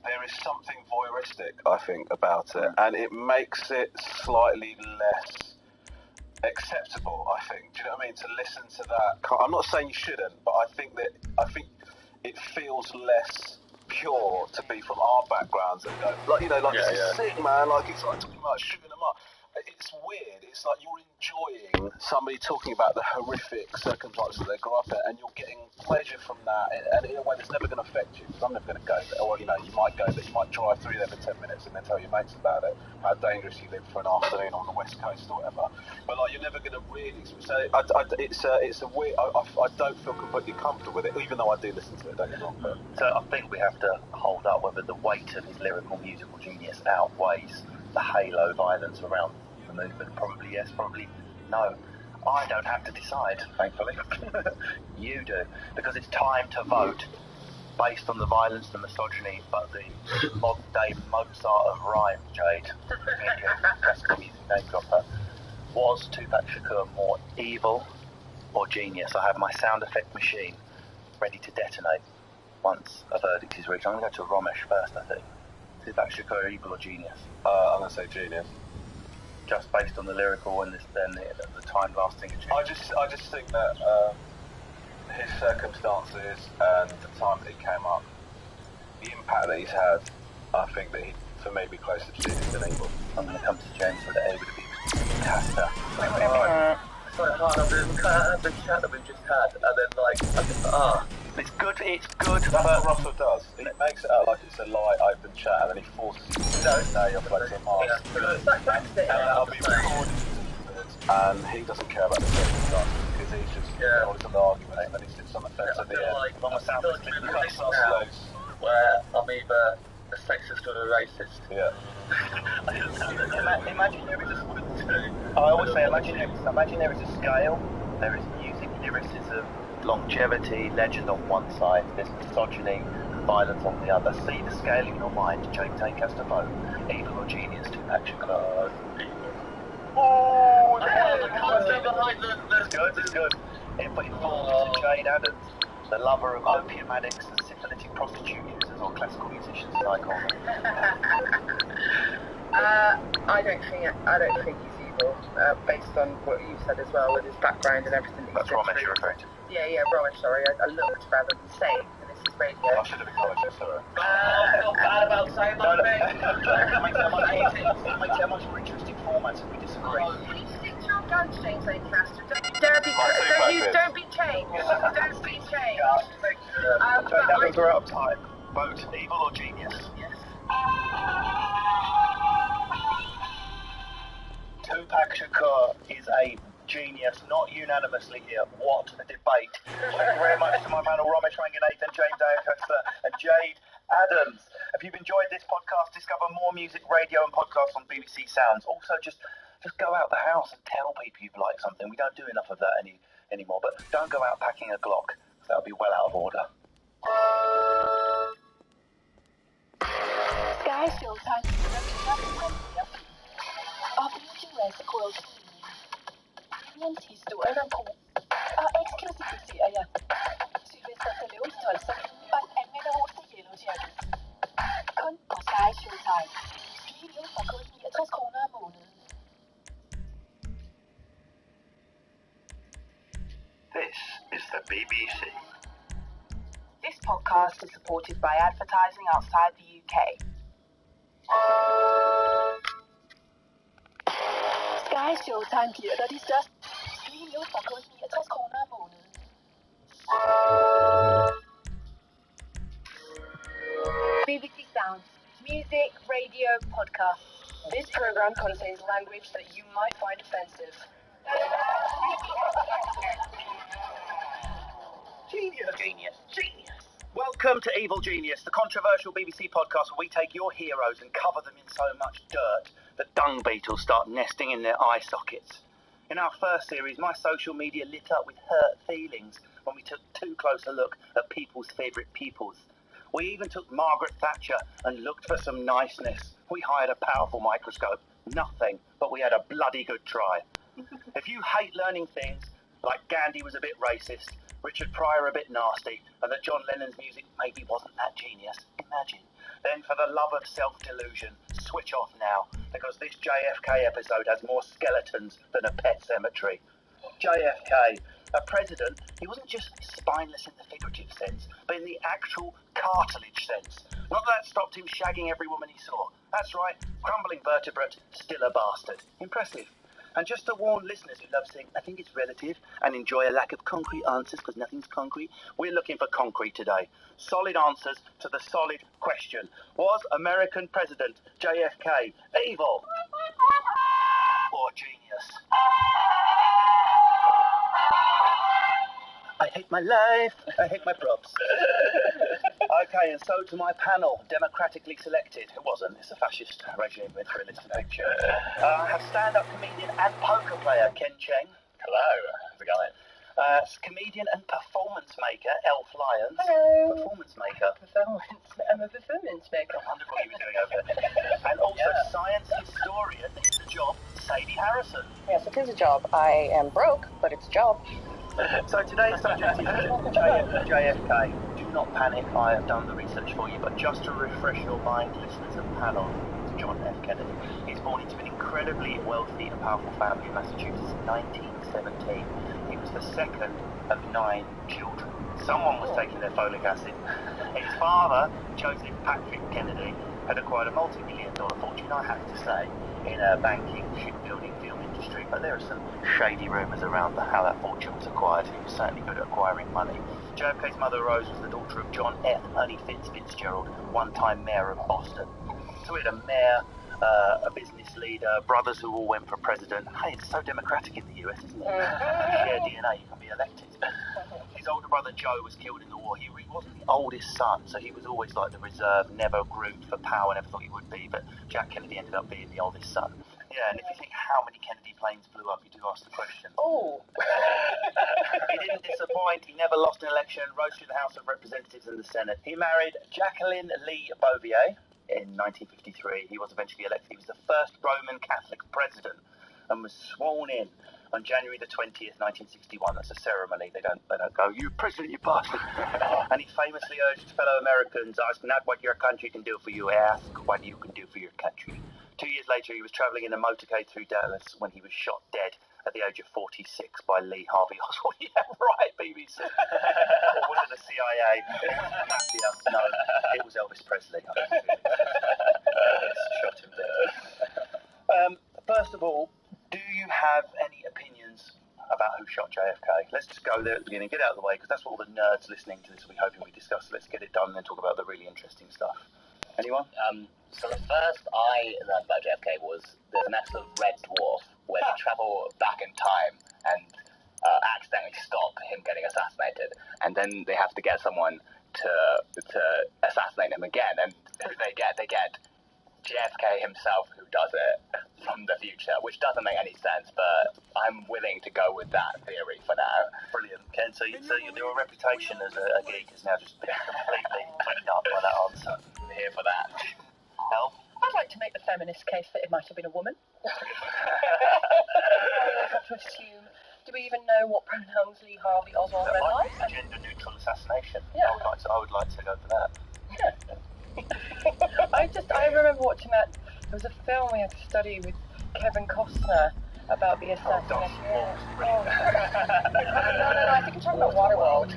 I: there is something voyeuristic, I think, about it, and it makes it slightly less acceptable, I think. Do you know what I mean? To listen to that. I'm not saying you shouldn't, but I think it feels less pure to be from our backgrounds and go, this is sick, man, like it's like talking about shooting them up. It's weird. It's like you're enjoying somebody talking about the horrific circumstances they grew up in, and you're getting pleasure from that, and in a way that's never going to affect you, because I'm never going to go there. Or, you might go there, you might drive through there for 10 minutes and then tell your mates about it, how dangerous you live for an afternoon on the West Coast or whatever. But, like, you're never going to really... So, it's a weird... I don't feel completely comfortable with it, even though I do listen to it, don't get me wrong.
A: So I think we have to hold up whether the weight of his lyrical musical genius outweighs the halo violence around the movement. Probably yes, probably no. I don't have to decide, thankfully. You do, because it's time to vote based on the violence, the misogyny, but the modern day Mozart of rhyme, Jade. Classical music name dropper. Was Tupac Shakur more evil or genius? I have my sound effect machine ready to detonate once a verdict is reached. I'm going to go to Ramesh first, I think. Tupac Shakur, evil or genius?
I: I'm going to say genius.
A: Just based on the lyrical and the time-lasting achievement?
I: I just think that his circumstances and the time that he came up, the impact that he's had, I think that he, for me, be closer to genius than evil.
A: I'm going to come to James with the A with a big caster.
H: It's like hard up the chat that we just had, and then
A: It's good.
I: That's what Russell does. He makes it out like it's a light, open chat, and then he forces you to know your place on Mars.
C: It's like Brexit.
I: And that'll be recorded. And he doesn't care about the circumstances because he's just always an argument, and then he sits on the fence at the end.
H: I feel like I'm in a place now where I'm either a sexist or a racist.
I: Yeah.
A: Imagine there is I always say, imagine there is a scale. There is music, lyricism, longevity, legend on one side, there's misogyny, violence on the other. See the scale in your mind. James Tate cast a vote. Evil or genius to Patrick Clark. Oh, it's good. It falls to Jade Adams, the lover of opium addicts and syphilitic prostitute users, or classical musicians as I call them.
C: I don't think he's evil, based on what you said as well, with his background and everything that
A: That's Ramesh you're referring to.
C: Yeah, Ramesh, sorry. I looked rather than saying, and this is radio.
I: I should have acknowledged it, sorry.
C: I feel bad about saying that,
A: It makes it a much more interesting format if we disagree.
C: Please stick to your guns, James Lancaster. Don't be changed. Don't be changed.
A: We're out of time. Vote evil or genius?
C: Yes.
A: Tupac Shakur is a Genius, not unanimously here. What a debate. Thank you very much to my panel, Ramesh Ranganathan, James Ayakasa, and Jade Adams. If you've enjoyed this podcast, discover more music, radio, and podcasts on BBC Sounds. Also, just go out the house and tell people you like something. We don't do enough of that anymore, but don't go out packing a Glock. That'll be well out of order.
G: Sky Showtime of Jurassic World Aliens historien om krig og eksklusive serier. Sylvester Stallones tolvsækken og en anmelderroste Yellowjacket. Kun på Sky Showtime. Stream nu for kun 69 kroner om måneden.
E: This is the BBC.
F: This podcast is supported by advertising outside the UK.
G: Sky Showtime giver dig de største. Stream nu for kun 69 kroner om måneden.
F: BBC Sounds. Music, radio, podcast.
D: This program contains language that you might find offensive.
A: Genius. Welcome to Evil Genius, the controversial BBC podcast where we take your heroes and cover them in so much dirt that dung beetles start nesting in their eye sockets. In our first series, my social media lit up with hurt feelings when we took too close a look at people's favourite pupils. We even took Margaret Thatcher and looked for some niceness. We hired a powerful microscope. Nothing, but we had a bloody good try. If you hate learning things like Gandhi was a bit racist, Richard Pryor a bit nasty, and that John Lennon's music maybe wasn't that genius, imagine. Then for the love of self-delusion, switch off now, because this JFK episode has more skeletons than a pet cemetery. JFK, a president, he wasn't just spineless in the figurative sense, but in the actual cartilage sense. Not that stopped him shagging every woman he saw. That's right, crumbling vertebrate, still a bastard. Impressive. And just to warn listeners who love saying, I think it's relative, and enjoy a lack of concrete answers because nothing's concrete, we're looking for concrete today. Solid answers to the solid question. Was American President JFK evil or genius? I hate my life. I hate my props. Okay, and so to my panel, democratically selected. It wasn't. It's a fascist regime with a realistic picture. I have stand-up comedian and poker player Ken Cheng. Hello. How's it going? Comedian and performance maker Elf Lyons.
D: Hello.
A: Performance maker.
D: I'm a performance maker.
A: I wonder what you were doing over there. And also science historian in the job, Sadie Harrison.
D: Yes, it is a job. I am broke, but it's a job.
A: So today's subject is JFK. Do not panic, I have done the research for you, but just to refresh your mind, listeners and panel, John F. Kennedy. He was born into an incredibly wealthy and powerful family in Massachusetts in 1917. He was the second of 9 children. Someone was taking their folic acid. His father, Joseph Patrick Kennedy, had acquired a multi-million-dollar fortune, I have to say, in a banking, shipbuilding, film industry, but there are some shady rumours around how that fortune was acquired. He was certainly good at acquiring money. JFK's mother, Rose, was the daughter of John F. Ernie Fitzgerald, one-time mayor of Boston. So we had a mayor, a business leader, brothers who all went for president. Hey, it's so democratic in the US, isn't it? If you share DNA, you can be elected. His older brother Joe was killed in the war. He wasn't the oldest son, so he was always like the reserve, never groomed for power, never thought he would be, but Jack Kennedy ended up being the oldest son. Yeah, and if you think how many Kennedy planes flew up, you do ask the question.
D: Oh.
A: He didn't disappoint. He never lost an election, rose through the House of Representatives and the Senate. He married Jacqueline Lee Bouvier in 1953. He was eventually elected. He was the first Roman Catholic president and was sworn in on January the 20th, 1961. That's a ceremony. They don't go, you president, you bastard. And he famously urged fellow Americans, ask not what your country can do for you, ask what you can do for your country. 2 years later, he was travelling in a motorcade through Dallas when he was shot dead at the age of 46 by Lee Harvey Oswald. Yeah, right, BBC. Or was it the CIA? Or was it the Mafia? No, it was Elvis Presley. Elvis shot him dead. First of all, do you have any opinions about who shot JFK? Let's just go there at the beginning, get out of the way, because that's what all the nerds listening to this will be hoping we discuss. Let's get it done and then talk about the really interesting stuff. Anyone?
B: So the first I learned about JFK was there's an episode of Red Dwarf where they travel back in time
C: him getting assassinated, and then they have to get someone to assassinate him again, and who they get JFK himself, who does it from the future, which doesn't make any sense, but I'm willing to go with that theory for now.
A: Brilliant, Ken. So your reputation as a geek is now just been completely cleaned up by that answer.
C: I'm here for that.
A: Help?
D: I'd like to make the feminist case that it might have been a woman. I have to assume. Do we even know what pronouns Lee Harvey Oswald read like?
A: Gender-neutral assassination.
D: Yeah.
A: I would like to go for that.
D: I remember watching that. There was a film we had to study with Kevin Costner about the assassination. No, I think you're talking about Waterworld.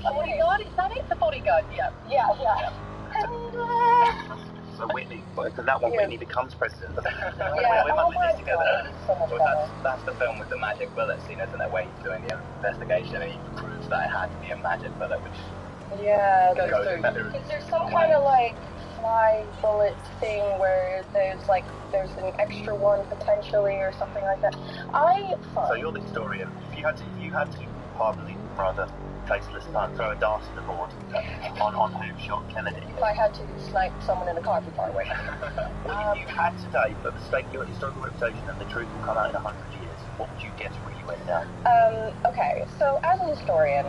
D: Bodyguard, is that it? The Bodyguard, yeah.
A: So Whitney, because that one Whitney becomes president.
C: Yeah. We must this together. That's the film with the magic bullet scene, isn't it? Where he's doing the investigation and he proves that it had to be a magic bullet, which goes through.
K: Because there's some kind of like fly bullet thing where there's an extra one potentially or something like that.
A: So you're the historian. If you had to, pardon the rather tasteless pun, throw a dart in the board on who shot Kennedy.
K: If I had to snipe someone in a car from far away.
A: Well, if you had today, for the sake of your historical reputation and the truth will come out in 100 years, what would you guess where you went down?
K: Okay, so as a historian,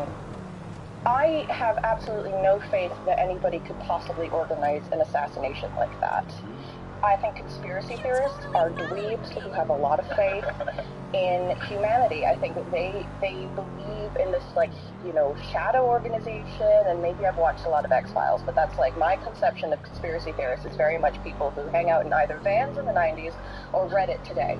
K: I have absolutely no faith that anybody could possibly organize an assassination like that. I think conspiracy theorists are dweebs who have a lot of faith in humanity. I think that they believe in this, shadow organization, and maybe I've watched a lot of X-Files, but that's my conception of conspiracy theorists is very much people who hang out in either Vans in the 90s or Reddit today.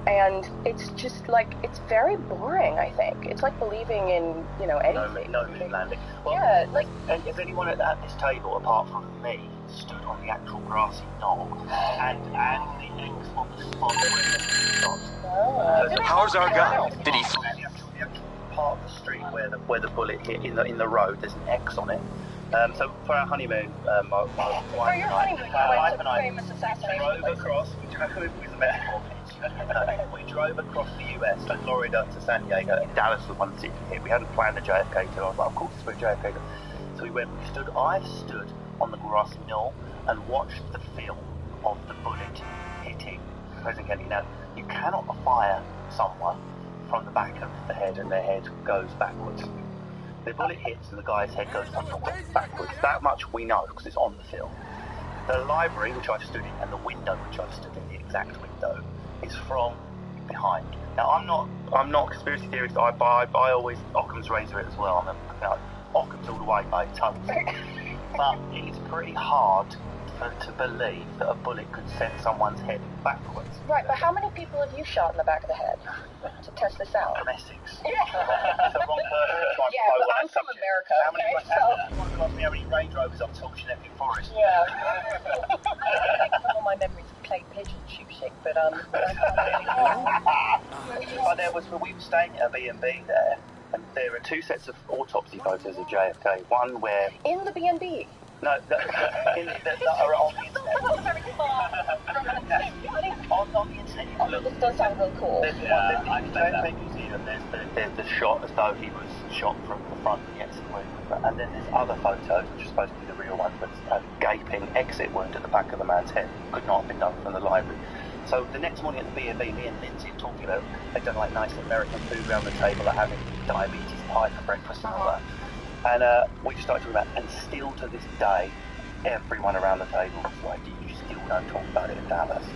K: And it's just it's very boring, I think. It's like believing in, anything.
A: No moon landing. Well, has anyone at this table, apart from me, stood on the actual grassy knoll and the X on the spot where the
E: How's our guy? Did he...
A: The actual part of the street where the bullet hit in the road, there's an X on it. So for our honeymoon, my wife
K: and I famous assassination
A: drove across. We drove across the US, to Florida to San Diego, and Dallas was one city hit. We hadn't planned the JFK tour. I was like, of course, it's where JFK. So I stood on the grassy knoll and watched the film of the bullet hitting President Kennedy. Now, you cannot fire someone from the back of the head and their head goes backwards. The bullet hits and the guy's head goes backwards. That much we know because it's on the film. The library which I stood in and the window which I stood in, the exact window, is from behind. Now I'm not a conspiracy theorist. I always Occam's razor it as well. Occam's all the way, mate, tons. But it's pretty hard to believe that a bullet could send someone's head backwards.
K: Right, but how many people have you shot in the back of the head to test this out?
A: From Essex.
K: Yeah.
A: It's the wrong person.
K: Yeah, but I'm from America.
A: How many ask me how many Range Rovers I've torched in every forest?
K: Yeah.
D: Some of my memories of clay pigeon shooting, but
A: we were staying at a B&B there, and there are two sets of autopsy photos of JFK. One where
K: in the B&B.
A: No, that are on the internet. On the internet.
K: This does sound real cool.
A: There's JFK Museum. There's the shot as though he was shot from the front of the exit wound, and then there's other photos which are supposed to be the real ones, but a gaping exit wound at the back of the man's head could not have been done from the library. So the next morning at the B&B, me and Lindsay are talking about they've done nice American food around the table, like having diabetes pie for breakfast and all that. And we just started talking about, and still to this day, everyone around the table was like, you still don't talk about it in Dallas.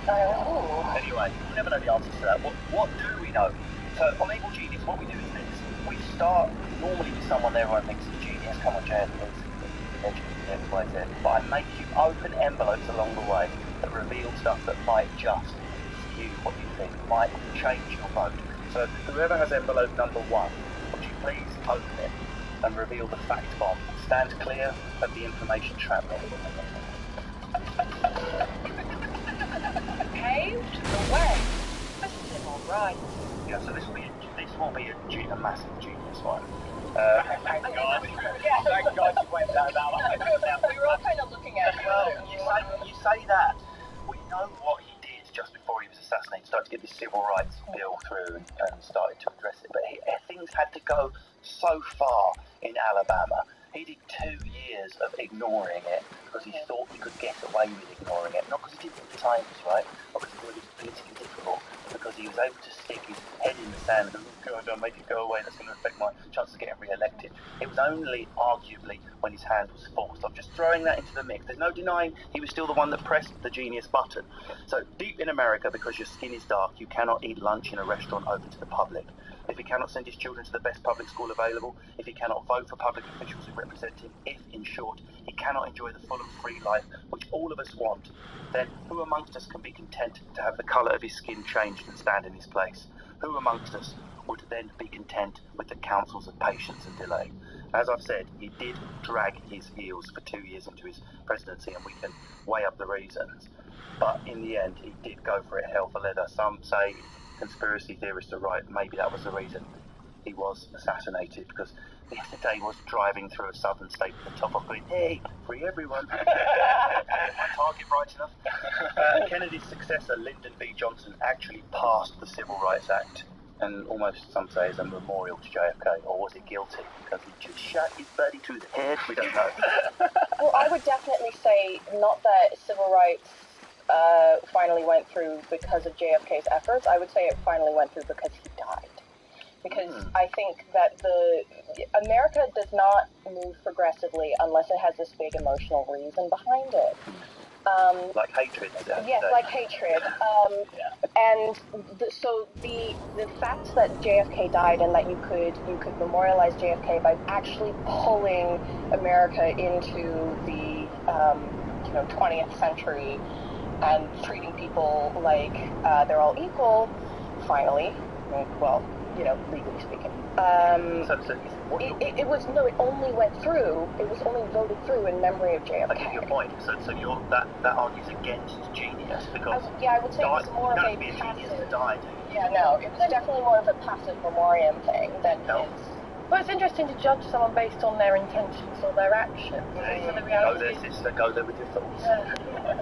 A: Anyway, we never know the answers to that. What do we know? So on Evil Genius, what we do is this. We start normally with someone there everyone thinks is a genius, come on, Jan, X, Y, Z. But I make you open envelopes along the way that reveal stuff that might just skew what you think, might change your vote. So whoever has envelope number 1, would you please open it and reveal the fact bomb? Stand clear of the information trap.
K: Paved the way. This is all right.
A: Yeah, so this will be a massive genius one.
K: Thank God. Yeah.
C: Thank God you went down that one.
K: We were all kind of looking at it.
A: Well, you say that. We know what he did just before he to get this civil rights bill through and started to address it. But things had to go so far in Alabama. He did 2 years of ignoring it because he thought he could get away with ignoring it. Not because he didn't think the time was right, not because he thought it was politically difficult, because he was able to stick his head in the sand and go, oh God, don't make it go away, that's going to affect my chances of getting re-elected. It was only arguably when his hand was forced. I'm just throwing that into the mix. There's no denying he was still the one that pressed the genius button. So deep in America, because your skin is dark, you cannot eat lunch in a restaurant open to the public. If he cannot send his children to the best public school available, if he cannot vote for public officials who represent him, if, in short, he cannot enjoy the full and free life which all of us want, then who amongst us can be content to have the colour of his skin changed and stand in his place? Who amongst us would then be content with the counsels of patience and delay? As I've said, he did drag his heels for 2 years into his presidency, and we can weigh up the reasons. But in the end, he did go for it hell for leather. Some say conspiracy theorists are right. Maybe that was the reason he was assassinated, because yesterday was driving through a southern state at the top of going, hey, free everyone. My target bright enough. Kennedy's successor, Lyndon B. Johnson, actually passed the Civil Rights Act, and almost some say is a memorial to JFK, or was it guilty because he just shot his buddy through the head? We don't know.
K: Well, I would definitely say not that civil rights finally went through because of JFK's efforts. I would say it finally went through because he died. Because I think that America does not move progressively unless it has this big emotional reason behind it.
A: Like hatred.
K: Yes, like hatred. And so the fact that JFK died and that you could memorialize JFK by actually pulling America into the 20th century and treating people like they're all equal, finally, well, legally speaking. It only went through, it was only voted through in memory of JFK.
A: I get your point. So that argues against genius, because
K: I would say it was more of a
A: genius to die.
K: Yeah, no, it was definitely more of a passive memoriam thing than his.
D: Well, it's interesting to judge someone based on their intentions or their actions. So the reality
A: go there, sister, go there with your thoughts.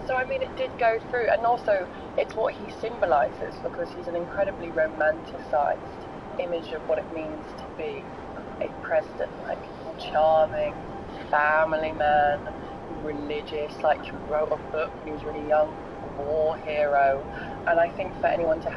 D: So, I mean, it did go through, and also it's what he symbolises, because he's an incredibly romanticised image of what it means to be a president, like charming, family man, religious, like he wrote a book when he was really young, war hero. And I think for anyone to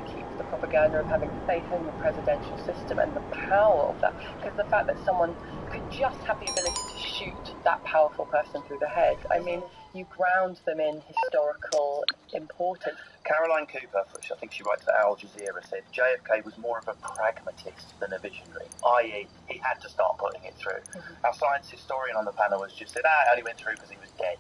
D: keep the propaganda of having faith in the presidential system and the power of that, because the fact that someone could just have the ability to shoot that powerful person through the head, I mean, you ground them in historical importance.
A: Caroline Cooper, which I think she writes at Al Jazeera, said JFK was more of a pragmatist than a visionary, i.e. he had to start putting it through. Our science historian on the panel has just said, it only went through because he was dead.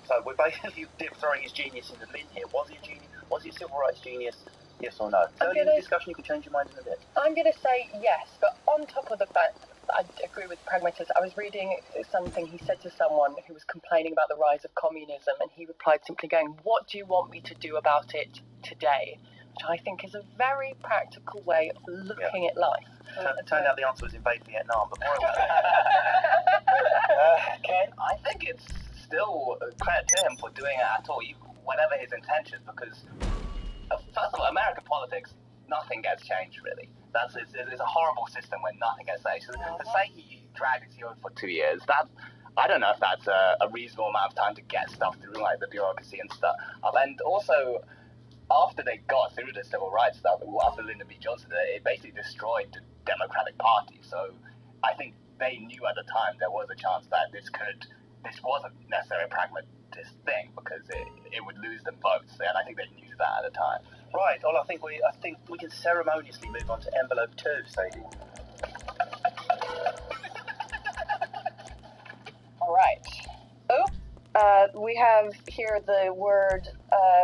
A: So we're basically throwing his genius in the bin here. Was he a genius? Was he a civil rights genius? Yes or no? So in the discussion, you can change your mind in a bit.
D: I'm going to say yes, but on top of the fact I agree with pragmatism, I was reading something he said to someone who was complaining about the rise of communism, and he replied simply going, what do you want me to do about it today? Which I think is a very practical way of looking at life.
A: Turned out the answer was invade Vietnam, but more
B: Ken, I think it's still credit to him for doing it at all, whatever his intentions, because first of all, American politics, nothing gets changed really. It's a horrible system where nothing gets changed. So to say he dragged his heels for 2 years, I don't know if that's a reasonable amount of time to get stuff through, like the bureaucracy and stuff. And also, after they got through the civil rights stuff, after Lyndon B. Johnson, it basically destroyed the Democratic Party. So I think they knew at the time there was a chance that this wasn't necessarily a pragmatist thing, because it would lose them votes, and I think they knew that at the time.
A: Right. Well, I think we can ceremoniously move on to envelope 2, Sadie.
K: All right. We have here the word,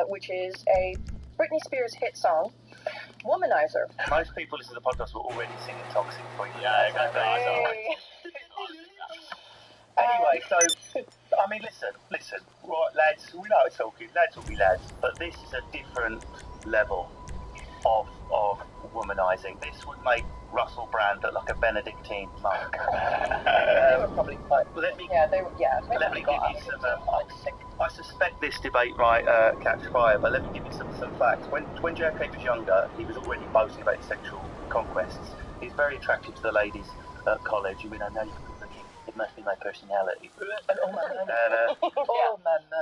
K: which is a Britney Spears hit song, Womanizer.
A: Most people listening to the podcast were already singing Toxic for you.
B: Yeah, exactly.
A: Anyway, so, I mean, listen, right, lads, we know it's talking, lads will be lads, but this is a different level of womanising. This would make Russell Brand looked like a Benedictine monk.
C: They were probably quite...
A: Let me
C: Yeah, they were, yeah.
A: Let me give you some... I suspect this debate might catch fire, but let me give you some facts. When JFK was younger, he was already boasting about his sexual conquests. He's very attractive to the ladies at college. I mean, I know you could be looking, it must be my personality.
C: And all my money.
A: And,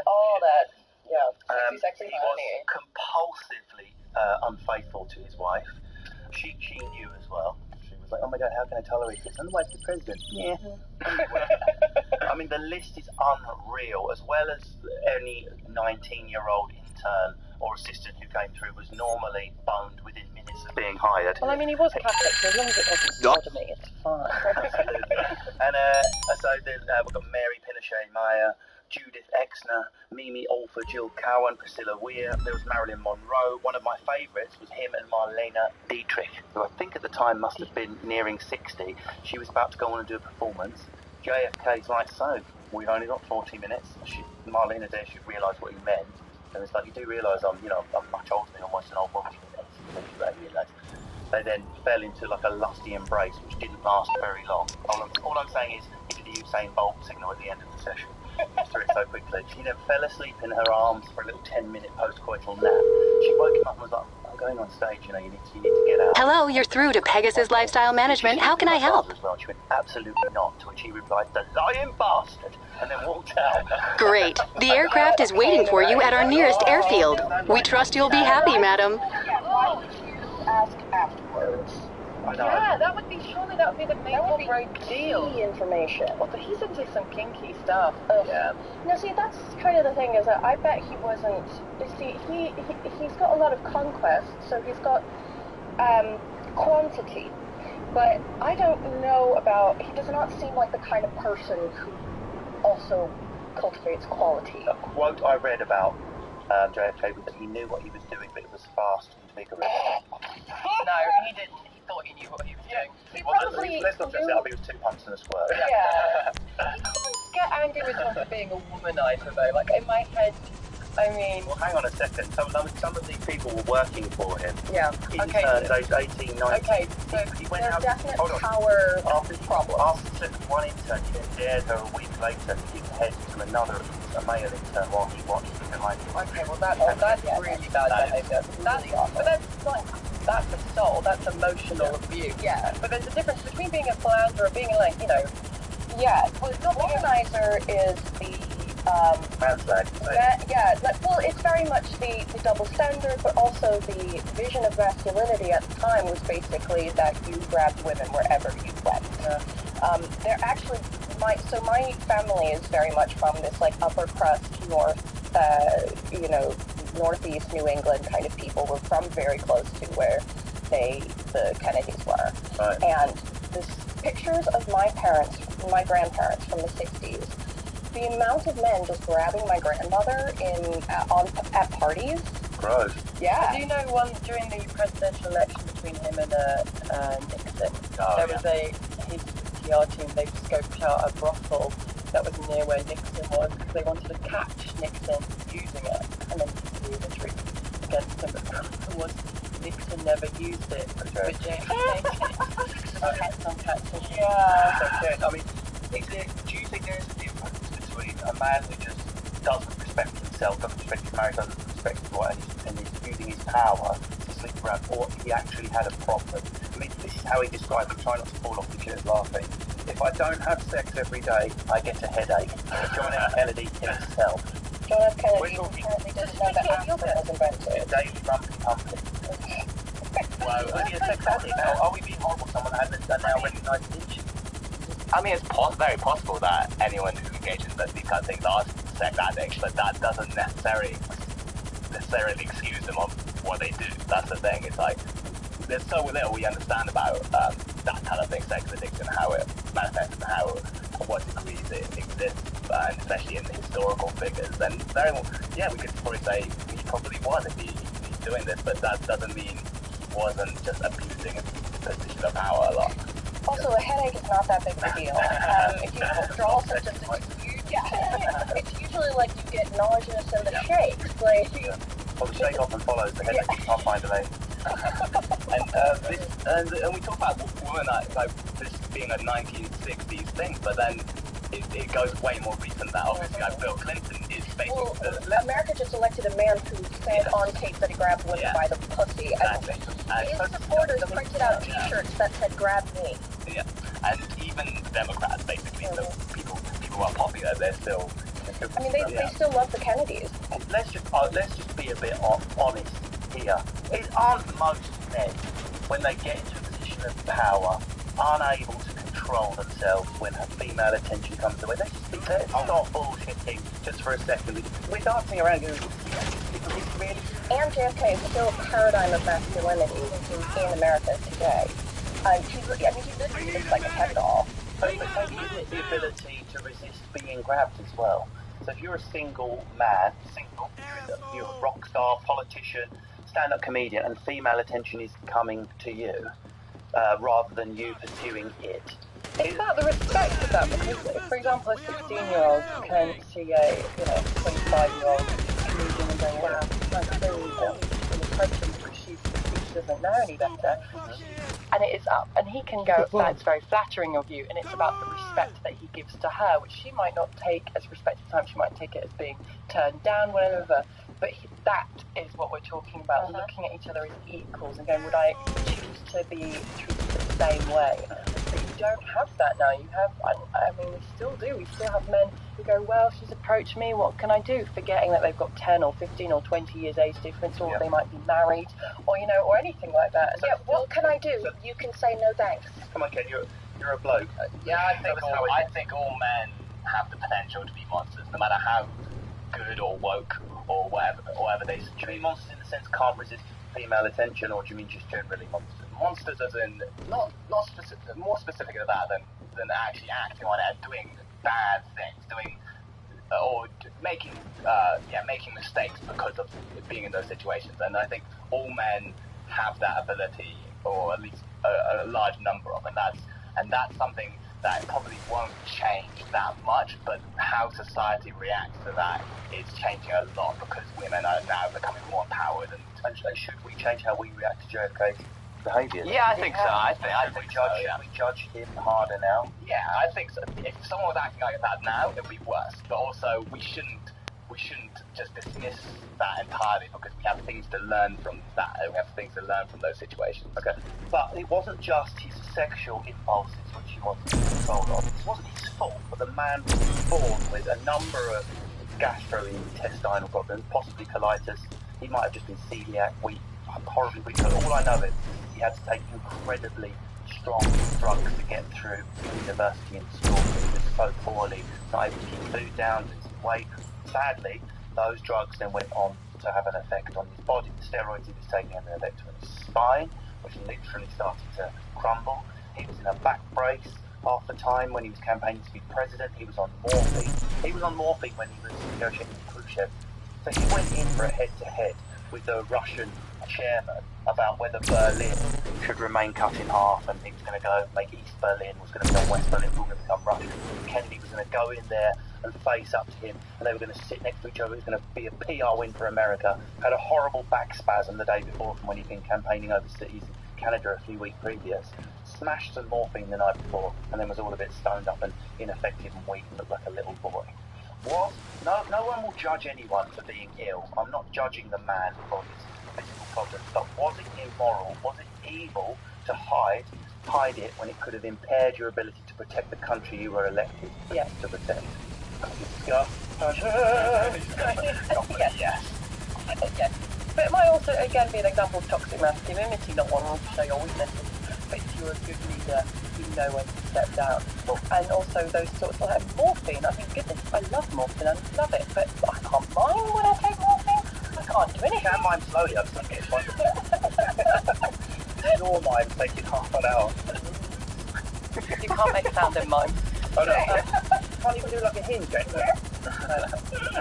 C: all that. Yeah. Sexy
A: he was compulsively unfaithful to his wife. She knew as well. She was like, oh my God, how can I tolerate this? And the wife's the president. Yeah. I mean, the list is unreal, as well as any 19-year-old intern or assistant who came through was normally boned within minutes of being hired.
C: Well, I mean, he was Catholic, so as long as it wasn't sodomy, it's fine.
A: Absolutely. And so we've got Mary Pinochet-Meyer, Judith Exner, Mimi Alford, Jill Cowan, Priscilla Weir. There was Marilyn Monroe. One of my favourites was him and Marlene Dietrich, who I think at the time must have been nearing 60. She was about to go on and do a performance. JFK's like, so, we've only got 40 minutes. Marlene there should realise what he meant. And it's like, you do realise I'm much older than almost an old woman. They then fell into like a lusty embrace, which didn't last very long. All I'm saying is, he did the Usain Bolt signal at the end of the session. Through it so quickly. She then fell asleep in her arms for a little 10-minute post-coital nap. She woke him up and was like, I'm going on stage, you need to get out.
J: Hello, you're through to Pegasus Lifestyle Management. How can I help?
A: Well. She went, absolutely not, to which he replied, the lying bastard, and then walked out.
J: Great. The aircraft is waiting for you at our nearest airfield. We trust you'll be happy, madam.
K: Why would you ask afterwards?
C: Yeah, that would be the make or break deal.
K: Key information.
C: Well, but he's into some kinky stuff.
K: Yeah. Now, see, that's kind of the thing, is that I bet he wasn't. See, he's got a lot of conquest, so he's got quantity. But I don't know about. He does not seem like the kind of person who also cultivates quality.
A: A quote I read about JFK was that he knew what he was doing, but it was fast and vigorous.
C: No, he didn't. Thought he knew what he was doing.
A: Let's not dress it up, he was 2 punts and a squirt.
C: Yeah. He couldn't get angry with him for being a womanizer, though. Like, in my head, I mean...
A: Well, hang on a second. Some of these people were working for him.
C: Yeah.
A: Interns, aged 18, 19.
C: Okay, so
A: he went
K: there's
A: out,
K: definite power problem.
A: After one intern, he then dared her a week later to give head to a male intern while he watched him behind him.
C: Okay, well, that's really bad behaviour. But that's like... That's assault, that's emotional abuse.
K: Yeah.
C: But there's a difference between being a flounder or being like,
K: Yeah, well, the womanizer is the,
A: manslag.
K: Well, it's very much the double standard, but also the vision of masculinity at the time was basically that you grabbed women wherever you went. They're actually, my family is very much from this, like, upper crust northeast New England kind of people. Were from very close to where the Kennedys were.
A: Right.
K: And there's pictures of my grandparents from the 60s. The amount of men just grabbing my grandmother at parties.
A: Gross.
K: Yeah.
C: Do you know one during the presidential election between him and Nixon? There was his PR team, they scoped out a brothel that was near where Nixon was because they wanted to catch Nixon using it and then do the truth against him. But the problem was Nixon never used it, but JFK did. So hats on catching.
A: Yeah. I mean, do you think there is a difference between a man who just doesn't respect himself, doesn't respect his marriage, doesn't respect his wife, and is using his power to sleep around, or he actually had a problem? I mean, this is how he described it. Try not to fall off the chairs laughing. If I don't have sex every day, I get a headache. John F. Kennedy himself.
K: John F. Kennedy apparently didn't know that aspirin was invented.
A: Daily rumpy pumping. Wow, is he a sex addict now? Are we being horrible? Someone hasn't now recognised itch?
B: I mean, it's very possible that anyone who engages in these kind of things are sex addicts, but that doesn't necessarily excuse them of what they do. That's the thing. It's like, there's so little we understand about that kind of thing, sex addiction, how it manifests and what degrees it exists, and especially in the historical figures. And we could probably say he probably was if he's doing this, but that doesn't mean he wasn't just abusing his position of power a lot.
K: Also, a headache is not that big of a deal. If you have withdrawal symptoms, it's usually like you get nauseous and the shakes. Like,
A: well, the shake often follows the headache. You can't find a lady. And we talk about women like this being a 1960s thing, but then it goes way more recent than that. Obviously, like Bill Clinton is basically...
K: America just elected a man who said on tape that he grabbed women by the pussy.
A: Exactly.
K: And his supporters printed out T-shirts that said "Grab me."
A: Yeah, and even the Democrats, basically, the people who are popular, they're still...
K: I mean, they still love the Kennedys.
A: Let's just be a bit honest here. Aren't most men, when they get into a position of power, unable to control themselves when female attention comes their way? Let's stop bullshitting just for a second. We're dancing around going, it's really...
K: And JFK is still a paradigm of masculinity in America today. He literally looks like a pet doll.
A: But maybe isn't it the ability to resist being grabbed as well? So if you're a single man, you're a rock star, politician, stand-up comedian, and female attention is coming to you, rather than you pursuing it.
K: It's about the respect of that, because, for example, a 16-year-old can see a 25-year-old comedian and go, wow, that's clearly approaching because she doesn't know any better. And it is up, and he can go, that's very flattering of you, and it's about the respect that he gives to her, which she might not take as respect at the time, she might take it as being turned down, whatever, but that is what we're talking about, looking at each other as equals and going, would I choose to be treated the same way? But you don't have that now. You have, I mean, we still do. We still have men who go, well, she's approached me, what can I do? Forgetting that they've got 10 or 15 or 20 years age difference, or they might be married, or, or anything like that. And what can I do? You can say no thanks.
A: Come on, Ken, you're a bloke.
B: I think all men have the potential to be monsters, no matter how good or woke or whatever they...
A: Do you mean monsters in the sense can't resist female attention, or do you mean just generally monsters?
B: Monsters as in, not specific, more specific than that than actually acting on it and doing bad things, or making mistakes because of being in those situations. And I think all men have that ability, or at least a large number of, and that's something that probably won't change that much, but how society reacts to that is changing a lot because women are now becoming more empowered. And
A: should we change how we react to JFK's behaviour?
B: Yeah, I think so. I think
A: we judge him harder now.
B: Yeah, I think so. If someone was acting like that now, it would be worse. But also, we shouldn't just dismiss that entirely because we have things to learn from that. We have things to learn from those situations.
A: Okay, but it wasn't just his sexual impulses which he wasn't in control of. It wasn't his fault, but the man was born with a number of gastrointestinal problems, possibly colitis. He might have just been celiac, horribly weak. But all I know is he had to take incredibly strong drugs to get through university and school. He was so poorly, not able to keep food down, lose weight. Sadly, those drugs then went on to have an effect on his body. The steroids he was taking had an effect on his spine, which literally started to crumble. He was in a back brace half the time when he was campaigning to be president. He was on morphine. He was on morphine when he was negotiating with Khrushchev. So he went in for a head-to-head with the Russian chairman about whether Berlin should remain cut in half, and he was going to go make East Berlin, was going to become West Berlin, was going to become Russian. Kennedy was going to go in there and face up to him, and they were going to sit next to each other. It was going to be a PR win for America. Had a horrible back spasm the day before from when he'd been campaigning overseas in Canada a few weeks previous. Smashed some morphine the night before, and then was all a bit stoned up and ineffective and weak and looked like a little boy. No one will judge anyone for being ill. I'm not judging the man for his physical problems, but was it immoral? Was it evil to hide it when it could have impaired your ability to protect the country you were elected to protect?
K: Yes. But it might also, again, be an example of toxic masculinity, not wanting to show your weaknesses. But if you're a good leader, you know when to step down. And also those sorts of morphine. I mean, goodness, I love morphine, I love it, but I can't mind when I take morphine. I can't do anything.
A: You can mind slowly, I've seen it. Your mind taking half an hour.
K: You can't make sound in mine.
A: Oh no. Can't even do like a hinge, can you?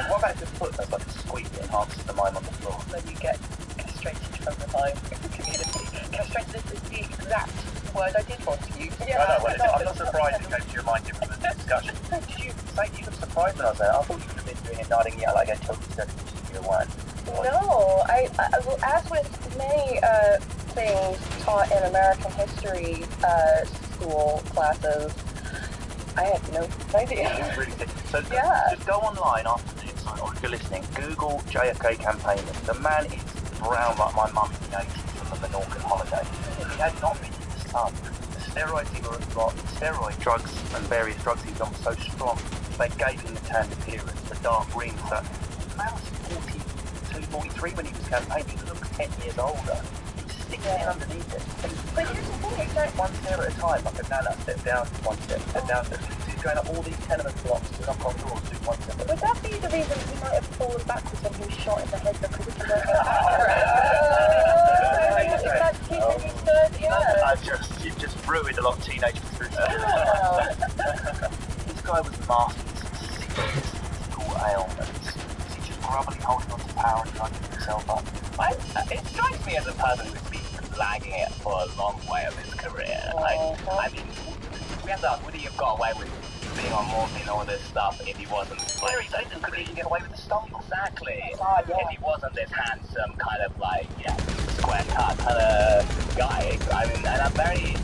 A: What about your foot? That's like a squeak that enhances the mime on the floor.
K: Then you get castrated from the mime community. Castrated is the exact word I did want to use.
A: Yeah, I know, well, I'm not surprised it came to your mind during the discussion. Did you say you looked surprised when I was there? I thought you would have been doing it, nodding, like I told you to go to the one.
K: No, well, as with many things taught in American history school classes, I had no idea.
A: Really did. So
K: Yeah.
A: just go online after this, or if you're listening, Google JFK campaigning. The man is brown like my mum in the 80s from the Menorcan holiday. He had not been in the sun. The steroids he was on, steroid drugs and various drugs he was on were so strong, they gave him the tanned appearance, the dark green stuff. The man was 42, 43 when he was campaigning. He looked 10 years older. He was sticking in underneath it. But here's the thing, he's going one stair at a time, like a nana, step down, one step down. So he's going up all these tenement blocks to knock on doors, do one step.
K: Would that be the reason he might have fallen backwards when he was shot in the head because he wasn't Is that kid that you said? Yeah.
A: You've just ruined a lot of teenage conspiracy. This guy was mastering some serious physical ailments. Is he just grubbily holding on to power and trying to get himself up?
B: It strikes me as a person who's been lagging it for a long way of his career. I mean, we have to ask, would he have got away with being on morphine and all this stuff if he wasn't...
A: Where he didn't, could he even get away with the style?
B: Exactly.
K: Oh, yeah.
B: If he wasn't this handsome kind of like, square cut kind of guy. I mean, and I'm very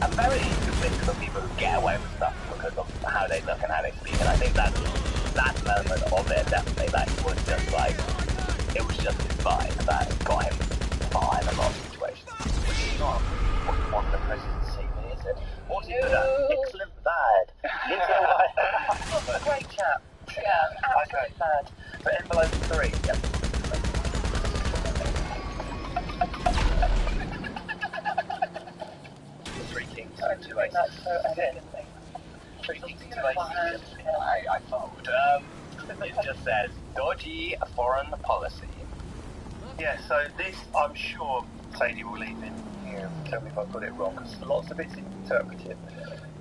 B: convinced of people who get away with stuff because of how they look and how they speak. And I think that moment of it, definitely, that was just like, it was just his vibe that got him far in a lot of situations.
A: Which is not what you want the presidency, is it? What's he good at? Excellent bad. A great chap.
K: Yeah, absolutely bad.
A: So envelope 3. Yep. Three kings, two aces.
K: That's so elegantly.
A: Three kings, two aces.
B: I followed. It just says, dodgy foreign policy.
A: Yeah, so this, I'm sure Sadie will leave in here and tell me if I got it wrong, because lots of it's interpretive.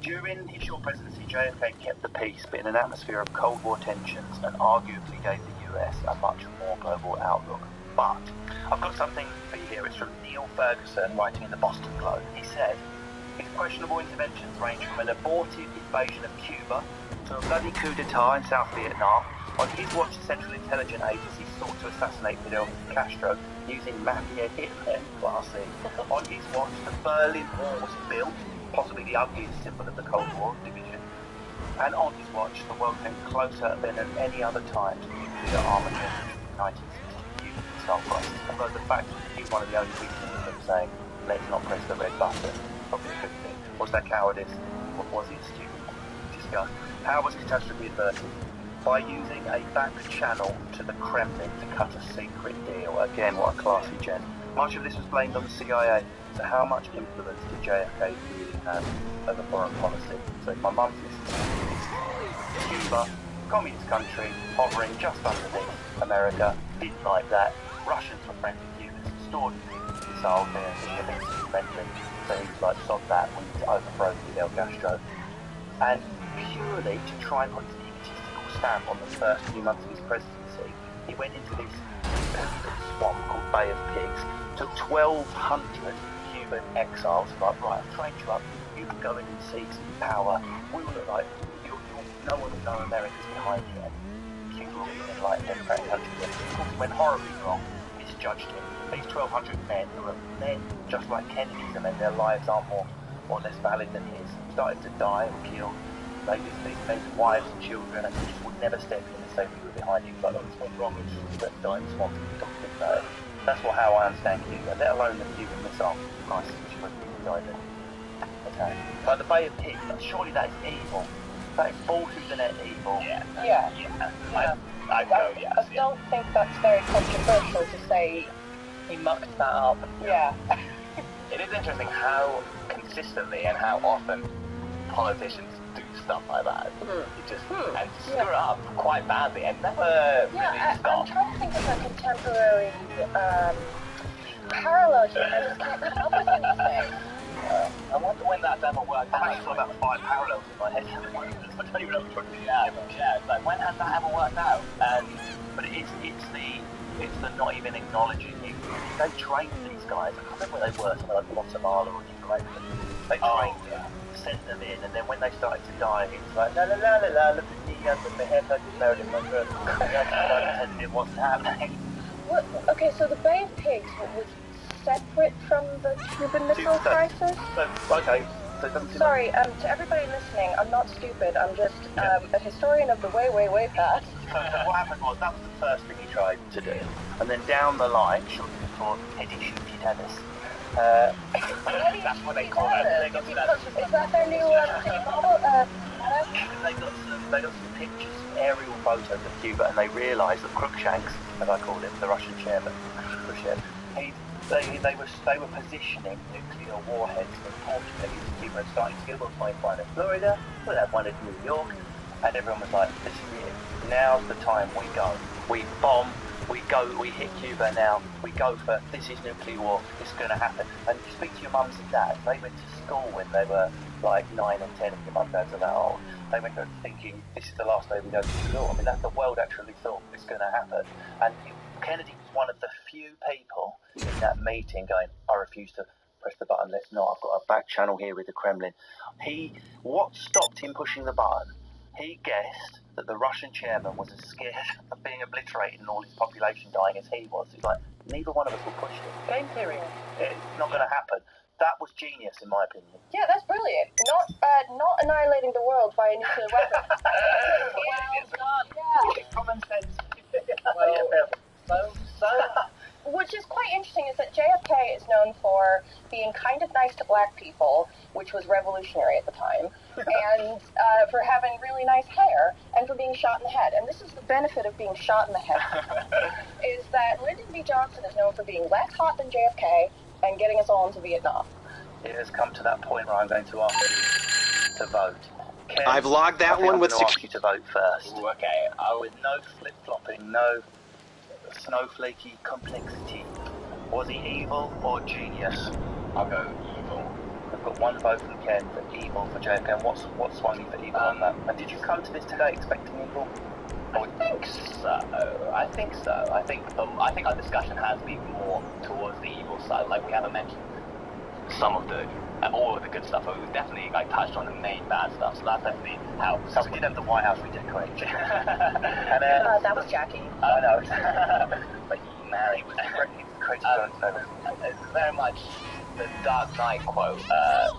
A: During his short presidency, JFK kept the peace, but in an atmosphere of Cold War tensions, and arguably gave the US a much more global outlook. But I've got something for you here. It's from Neil Ferguson, writing in the Boston Globe. He said, his questionable interventions range from an aborted invasion of Cuba to a bloody coup d'etat in South Vietnam. On his watch, the Central Intelligence Agency sought to assassinate Fidel Castro using mafia hitmen, classy. On his watch, the Berlin Wall was built, possibly the ugliest symbol of the Cold War division. And on his watch, the world came closer than at any other time to nuclear Armageddon in 1960 Cuban Missile Crisis. Although the fact that he was one of the only people in the room saying, let's not press the red button, probably a good thing. Was that cowardice? Or was it stupid? Discuss. How was catastrophe averted? By using a back channel to the Kremlin to cut a secret deal. Again, what a classy gent. Much of this was blamed on the CIA. So how much influence did JFK really have over foreign policy? So my mum's listening. Cuba, communist country, hovering just underneath America, didn't like that. Russians were friendly Cubans, stored missiles there, shipping friendly. So he was like, sod that, we need to overthrow Fidel Castro. And purely to try and put his egotistical stamp on the first few months of his presidency, he went into this swamp called Bay of Pigs, took 1,200 Cuban exiles, like, right, I've trained you up, you can go in and seize some power, we will look like, no one will know America's behind you, and Cuba will be in like a democratic country. Of course, it went horribly wrong, misjudged him. These 1,200 men, who are men just like Kennedy's, and then their lives aren't more or less valid than his, started to die or killed. These men's wives and children, and he just would never step in and say we were behind you. Like, what's wrong? It's just that dying swamp. That's how I understand Cuba, let alone the Cuban Missile Crisis, which was really died in. Okay. But the Bay of Pigs, surely that is evil. That is ball through the net evil.
K: Yeah.
B: I go, yes.
K: I don't think that's very controversial to say
C: He mucked that up.
K: Yeah.
B: It is interesting how consistently and how often politicians do stuff like that. You just and screw it up quite badly and never really
K: I'm
B: stop.
K: trying to think of a contemporary parallel here. I just can't come up with anything.
B: I wonder when that's ever worked out.
A: I've got about 5 parallels in my head. I don't even know which one to do.
B: Yeah, it's like, when has that ever worked out?
A: But it's the not even acknowledging you. They trained these guys. I can't remember where they were, somewhere like Guatemala or Nicaragua. They trained them, sent them in, and then when they started to die, it was like, la la la la la, look at me, I've got my haircut, you married in my birth. It wasn't happening.
K: Okay, so the Bay of Pigs was separate from the Cuban Missile Crisis?
A: Okay. So it doesn't seem
K: Sorry, to everybody listening, I'm not stupid. I'm just a historian of the way, way, way past.
A: So what happened was, that was the first thing he tried to do. And then down the line, shortly before Eddie shooted at us, that's what they call it.
K: Is that their new model?
A: They got some pictures, aerial photos of Cuba, and they realised that Crookshanks, as I call him, the Russian chairman, Khrushchev, they were positioning nuclear warheads in Portugal, Cuba, and starting to get one in Florida, we'll have one in New York, and everyone was like, this is it. Now's the time we go. We bomb, we hit Cuba now, we go for, this is nuclear war, it's going to happen. And you speak to your mums and dads, they went to school when they were like 9 and 10, if your mum and dads are that old. They went there thinking, this is the last day we go to school. I mean, that's the world actually thought it's going to happen. And Kennedy was one of the few people in that meeting going, I refuse to press the button, let's not, I've got a back channel here with the Kremlin. What stopped him pushing the button? He guessed that the Russian chairman was as scared of being obliterated and all his population dying as he was. He's like, neither one of us will push it. Game theory. It's not going to happen. That was genius, in my opinion.
K: Yeah, that's brilliant. Not annihilating the world by a nuclear weapon.
B: Well done.
K: Yeah.
A: Common sense.
B: So.
K: Which is quite interesting is that JFK is known for being kind of nice to black people, which was revolutionary at the time, and for having really nice hair, and for being shot in the head. And this is the benefit of being shot in the head, is that Lyndon B. Johnson is known for being less hot than JFK and getting us all into Vietnam.
A: It has come to that point where I'm going to ask you to vote. Ken,
L: I've logged that one with
A: I'm going to ask you to vote first.
B: Ooh, okay.
A: With no flip-flopping, no snowflakey complexity. Was he evil or genius?
B: I'll go evil.
A: I've got one vote from Ken for evil for JFK. And what swung you for evil on that? And did you come to this today expecting evil?
B: I think so. I think our discussion has been more towards the evil side. Like, we haven't mentioned some of the all of the good stuff, but we've definitely touched on the main bad stuff. So that's definitely how.
A: So we did have the White House redecorated. And
K: that was Jackie.
A: I know. But Mary was crazy.
B: It's very much the Dark Knight quote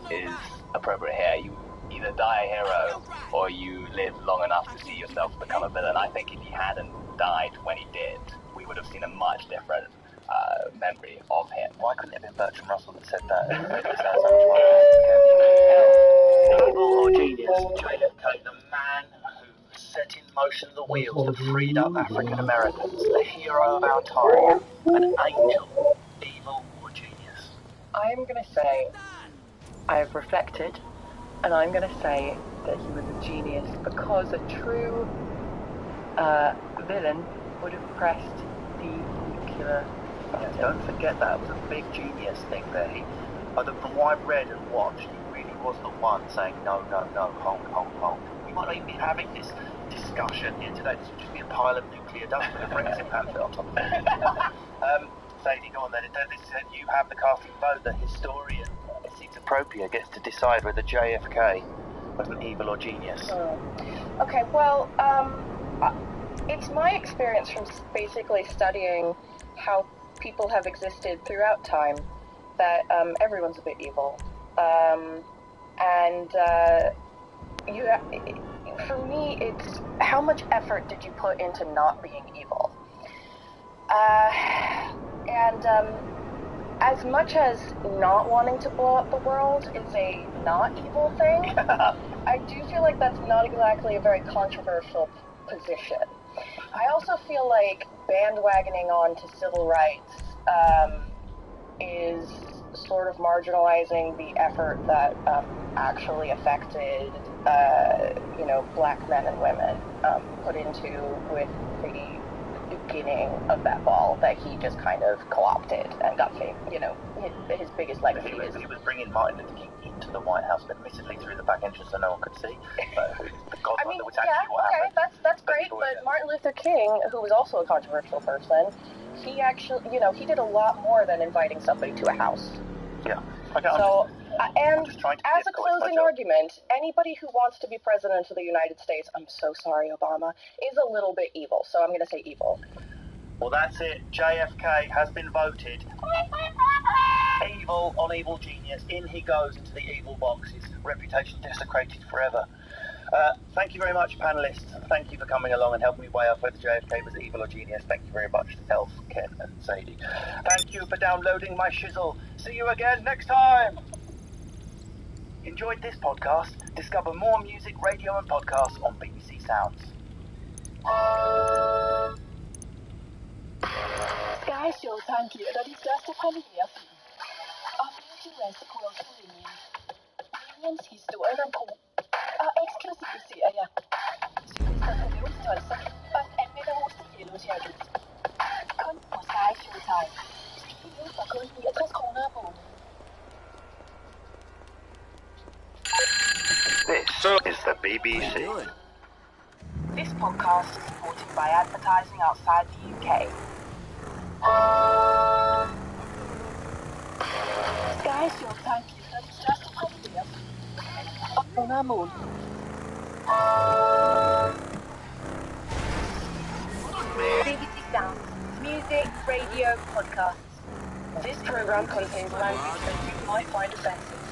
B: is appropriate here. You either die a hero or you live long enough to see yourself become a villain. I think if he hadn't died when he did, we would have seen a much different memory of him.
A: Why couldn't it have been Bertrand Russell that said that? Evil or genius? JFK, the man who set in motion the wheels that freed up African Americans, the hero of our time, an angel. Evil or genius?
C: I'm going to say, I've reflected, and I'm going to say that he was a genius because a true villain would have pressed the nuclear button.
A: Yeah, don't forget that. It was a big genius thing there. From what I've read and watched, he really was the one saying, no, hold. We might not even be having this discussion here today. This would just be a pile of nuclear dust with a Brexit pamphlet on top of it. Sadie, go on then. You have the casting vote. The historian, it seems appropriate, gets to decide whether JFK was an evil or genius.
K: Okay, well, it's my experience from basically studying how people have existed throughout time that everyone's a bit evil. For me, it's how much effort did you put into not being evil? As much as not wanting to blow up the world is a not evil thing, I do feel like that's not exactly a very controversial position. I also feel like bandwagoning on to civil rights is sort of marginalizing the effort that actually affected, black men and women put into with the beginning of that ball that he just kind of co-opted and got fame. His biggest legacy is...
A: He was bringing Martin Luther King into the White House, admittedly through the back entrance so no one could see. But the godmother was actually what happened.
K: That's great, but Martin Luther King, who was also a controversial person, he actually, he did a lot more than inviting somebody to a house.
A: Yeah. Okay,
K: and as a closing argument, anybody who wants to be president of the United States, I'm so sorry, Obama, is a little bit evil. So I'm going to say evil.
A: Well, that's it. JFK has been voted evil on Evil Genius. In he goes into the evil boxes. Reputation desecrated forever. Thank you very much, panellists. Thank you for coming along and helping me weigh up whether JFK was evil or genius. Thank you very much to Elf, Ken, and Sadie. Thank you for downloading my shizzle. See you again next time. Enjoyed this podcast? Discover more music, radio, and podcasts on BBC Sounds.
G: Sky Showtime giver dig de største premierefilm. Og flere Jurassic World-filmer. Aliens, historien om Pro. Og eksklusive serier. Sylvester Stallones tolser og en anmelder hos The Yellow Jacket. Kun på Sky Showtime. Stream nu for kun 69 kroner om måneden.
E: This is the BBC.
F: This podcast is supported by advertising outside the UK.
G: Sky Showtime giver dig de største premierefilm. Og kroner om måneden.
L: BBC Sounds, music, radio, podcasts. This program contains language that you might find offensive.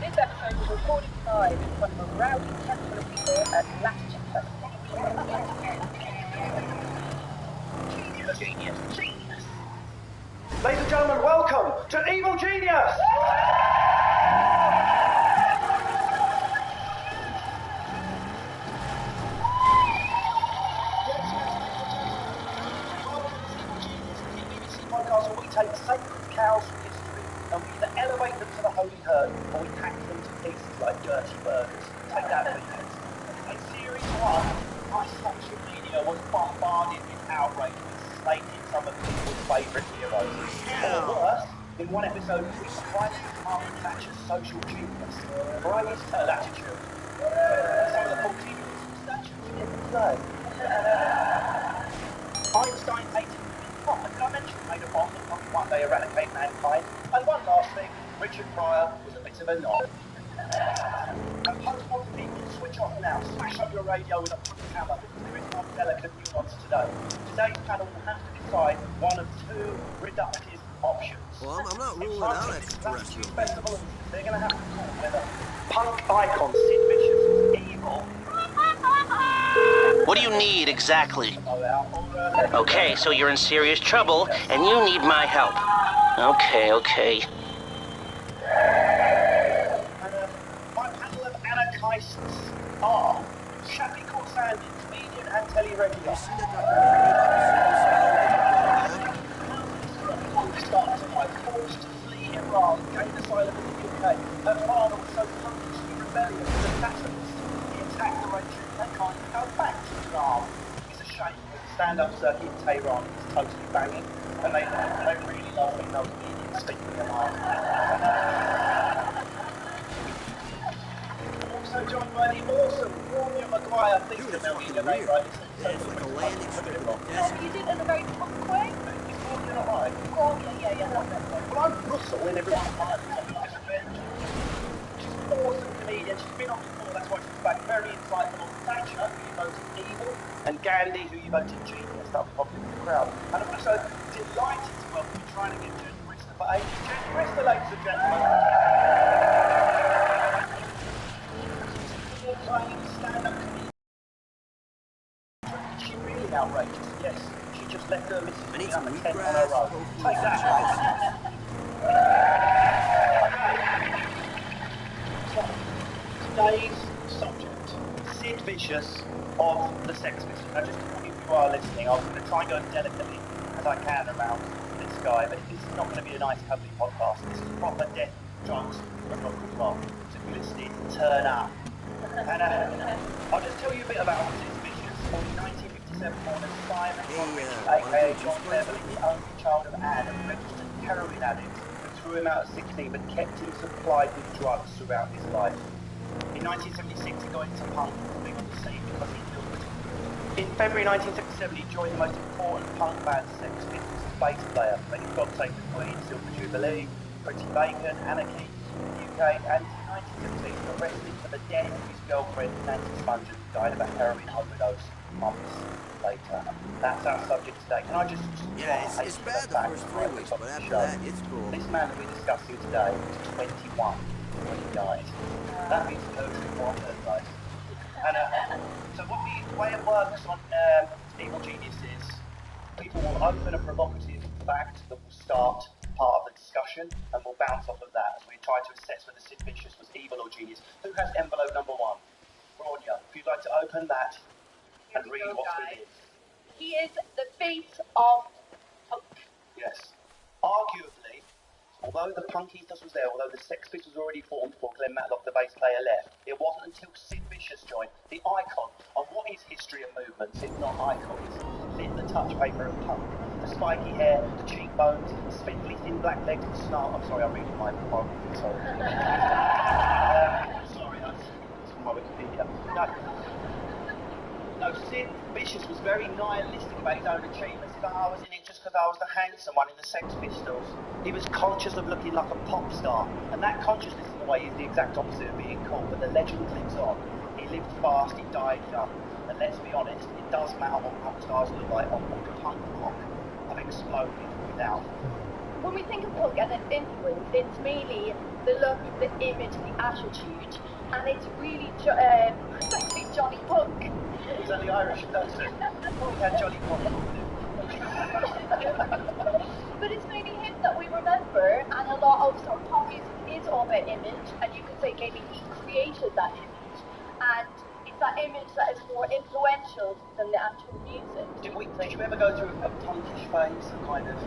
G: This episode was recorded live in front of a rowdy tent full of people at Latitude Fest.
A: Genius. Ladies and gentlemen, welcome to Evil Genius! Podcast where we take sacred cows from history and we either elevate them to the holy herd or we hack them to pieces like dirty burgers. Take that, please. In Series 1, my social media was bombarded with outrage and slated some of people's favourite heroes. Or worse, in one episode, we cried Margaret Thatcher's social genius. Praised her latitude. Some of the 14-year-olds statues we didn't play. Einstein hated what? Did I mention made a bomb that probably one day eradicate mankind? And one last thing, Richard Pryor was a bit of a knob. And post-modern people, switch off now, smash up your radio with a punch hammer, because there is one delicate nuance today. Today's panel will have to decide one of two reductive options.
M: Well, I'm not ruling out extraterrestrial.
A: Festival, they're going to have to call whether punk icon Sid Vicious was evil.
N: What do you need exactly? Okay, so you're in serious trouble, and you need my help. Okay.
A: My panel of anarchists are Shappy Corsandi, comedian and teleregular. Starts and wife forced to flee Iran, gained asylum in the UK. Her father was so punkishly rebellious that Saturns, he attacked the regime and can't go back to Iran. It's a shame that the stand-up circuit in Tehran is totally banging, and they really love when those comedians speaking their mind. Also joined by the awesome Warner Maguire. Please tell me your name right.
M: It's like a landing strip.
G: You did it in a very punk way?
A: Right.
G: Oh, yeah.
A: Well, I'm Russell in everyone's mind. She's an awesome comedian. She's been on before, that's why she's back. Very insightful on Thatcher, who you voted evil, and Gandhi, who you voted genius. That'll be popular with the crowd. And I'm also delighted to welcome you trying to get Jenny Brister for ages. Jenny Brister, ladies and gentlemen. Playing stand-up comedian. Is she really outrageous? Yes. Just left her missing me up a 10 on her own. Take that. So, today's subject, Sid Vicious of the Sex Pistols. Now, just to warn you if you are listening, I'm going to try and go as delicately as I can around this guy, but this is not going to be a nice, cuddly podcast. This is proper death, drugs, and rock and roll. So if you're listening, turn up. And I'll just tell you a bit about Sid Vicious. In 1957, born as Simon Conrich, aka John Beverly, the only child of Anne, a registered heroin addict who threw him out at 16 but kept him supplied with drugs throughout his life. In 1976, he got into punk, big on the scene because he knew it. In February 1977, he joined the most important punk band, Sex Pistols, as bass player, making God Save the Queen, Silver Jubilee, Pretty Bacon, Anarchy, UK, and in 1917 arrested for the death of his girlfriend Nancy Spungen, who died of a heroin overdose months later. That's our subject today. Can I just
M: it's bad the first 3 weeks, but after that, it's cool.
A: This man that we're discussing today was 21 when he died. That means poetry more on those guys. And so the way it works on Evil Genius is people will open a provocative fact that will start part of the discussion, and we'll bounce off of that as we try to assess whether Sid Vicious was evil or genius. Who has envelope number 1? Bronya, if you'd like to open that and read what it is.
G: He is the face of punk.
A: Yes. Arguably, although the punk ethos was there, although the Sex Pistols were already formed before Glenn Matlock, the bass player, left, it wasn't until Sid Vicious joined, the icon of what is history of movements, if not icons, lit the touch paper of punk. The spiky hair, the cheekbones, the spindly thin black legs, the snarl. I'm sorry, I'm reading my biography, sorry. Sorry, that's from my Wikipedia. No, Sid Vicious was very nihilistic about his own achievements. He thought, I was in it just because I was the handsome one in the Sex Pistols. He was conscious of looking like a pop star, and that consciousness in a way is the exact opposite of being cool, but the legend lives on. He lived fast, he died young, and let's be honest, it does matter what rock stars look like on what punk rock have exploded without.
G: When we think of punk and its influence, it's mainly the look, the image, the attitude, and it's really especially Johnny Punk.
A: He's only Irish, doesn't he? Oh, he had Johnny Punk.
G: But it's mainly him that we remember, and a lot of sort of punk is all about image, and you could say maybe he created that image, and it's that image that is more influential than the actual music.
A: Did you ever go through a punkish phase, a kind of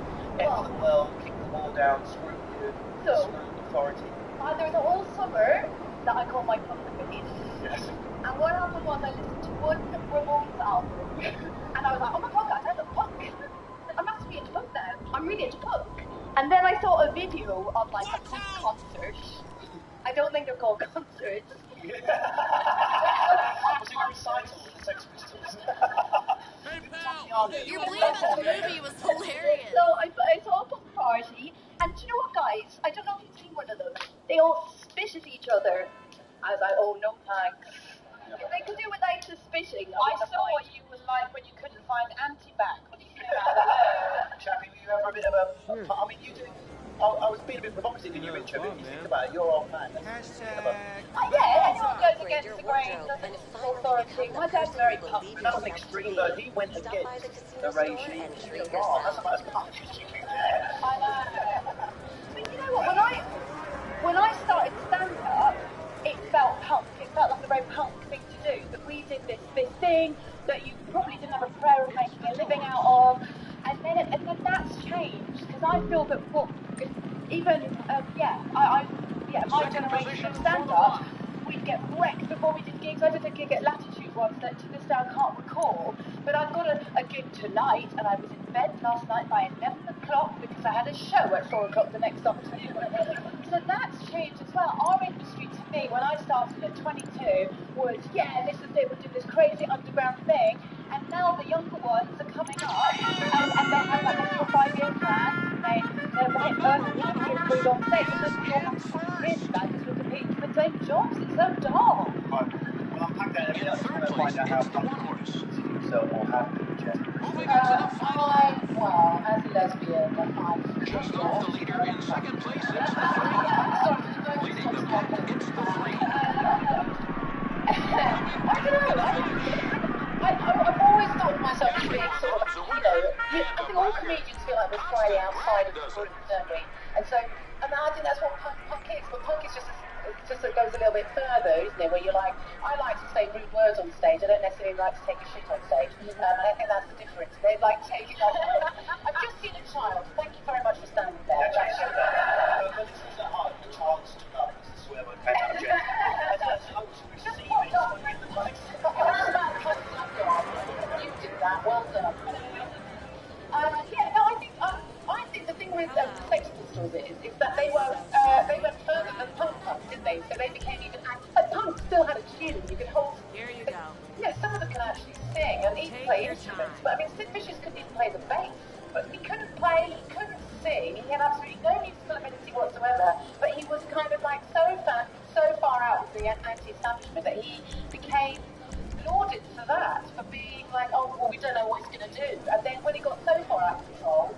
A: F the world, kick the wall down, screw you, screw authority?
G: There was a whole summer that I called my punk phase.
A: Yes.
G: And what happened was I listened to one Ramones album, and I was like, oh my god, guys, I love punk. I'm actually into punk now. I'm really into punk. And then I saw a video of like a punk concert. I don't think they're called concerts.
A: Was it a recital with the Sex Pistols?
O: Your believe in the movie was hilarious.
G: So I saw a punk party, and do you know what, guys? I don't know if you've seen one of them. They all spit at each other. I was like, oh, no thanks. They could do without the spitting.
C: I saw what you were like when you couldn't find anti-bac. What do you think about that?
A: Chappie, were you ever a bit of a... I mean, you did... I was being a bit provocative in your intro, but if you think about it, you're old man.
G: Yeah, anyone goes against the grain, nothing is authority. My dad's very punk.
A: That was extreme, though. He went against the regime. That's about as much as you can get.
G: I know. But you know what, when I started stand-up, it felt punk. It felt like a very punk thing to do. That we did this thing that you probably didn't have a prayer of making a living out of, and then that's changed because I feel that even my generation of stand-up, we'd get wrecked before we did gigs. I did a gig at Latitude once that to this day I can't recall, but I've got a gig tonight, and I was in bed last night by 11 o'clock because I had a show at 4 o'clock the next afternoon. So that's changed as well. Our industry, to me, when I started at 22, was, this is it, we're doing this crazy underground thing, and now the younger ones are coming up, and they have like a 4-5-year plan, and they're hitting perfect champions on stage, and then we all have to really bad because we're competing for the same jobs. It's so dull.
A: Right. We'll unpack that in a minute. I'm going to find out how punk yourself or how Jen.
G: Well, as a lesbian, I'm
E: just off the leader in second place. It's the leading the pack. It's the free.
G: I don't know. I've always thought of myself as being sort of, I think all comedians feel like we're slightly outside of the group, don't we? And so, I think that's what punk is, but punk is just it goes a little bit further, isn't it? Where you're like, I like to say rude words on stage, I don't necessarily like to take a shit on stage. And I think that's the difference. They like taking off. I've just seen a child. Thank you very much for standing there.
A: But this is a hard. The child stood up. It's the swear word came out of Jen. And that's how to receive it in the place.
G: You did that. Well done. I think the thing with Sex Pistols is that they went further than punk, didn't they? So they became even. Punk still had a tune. You could hold.
O: Here you go.
G: Some of them can actually sing and even play instruments. But I mean, Sid Vicious couldn't even play the bass. But he couldn't play. He couldn't sing. He had absolutely no musical ability whatsoever.
K: don't know what he's going to do. And then when he got so far out of control,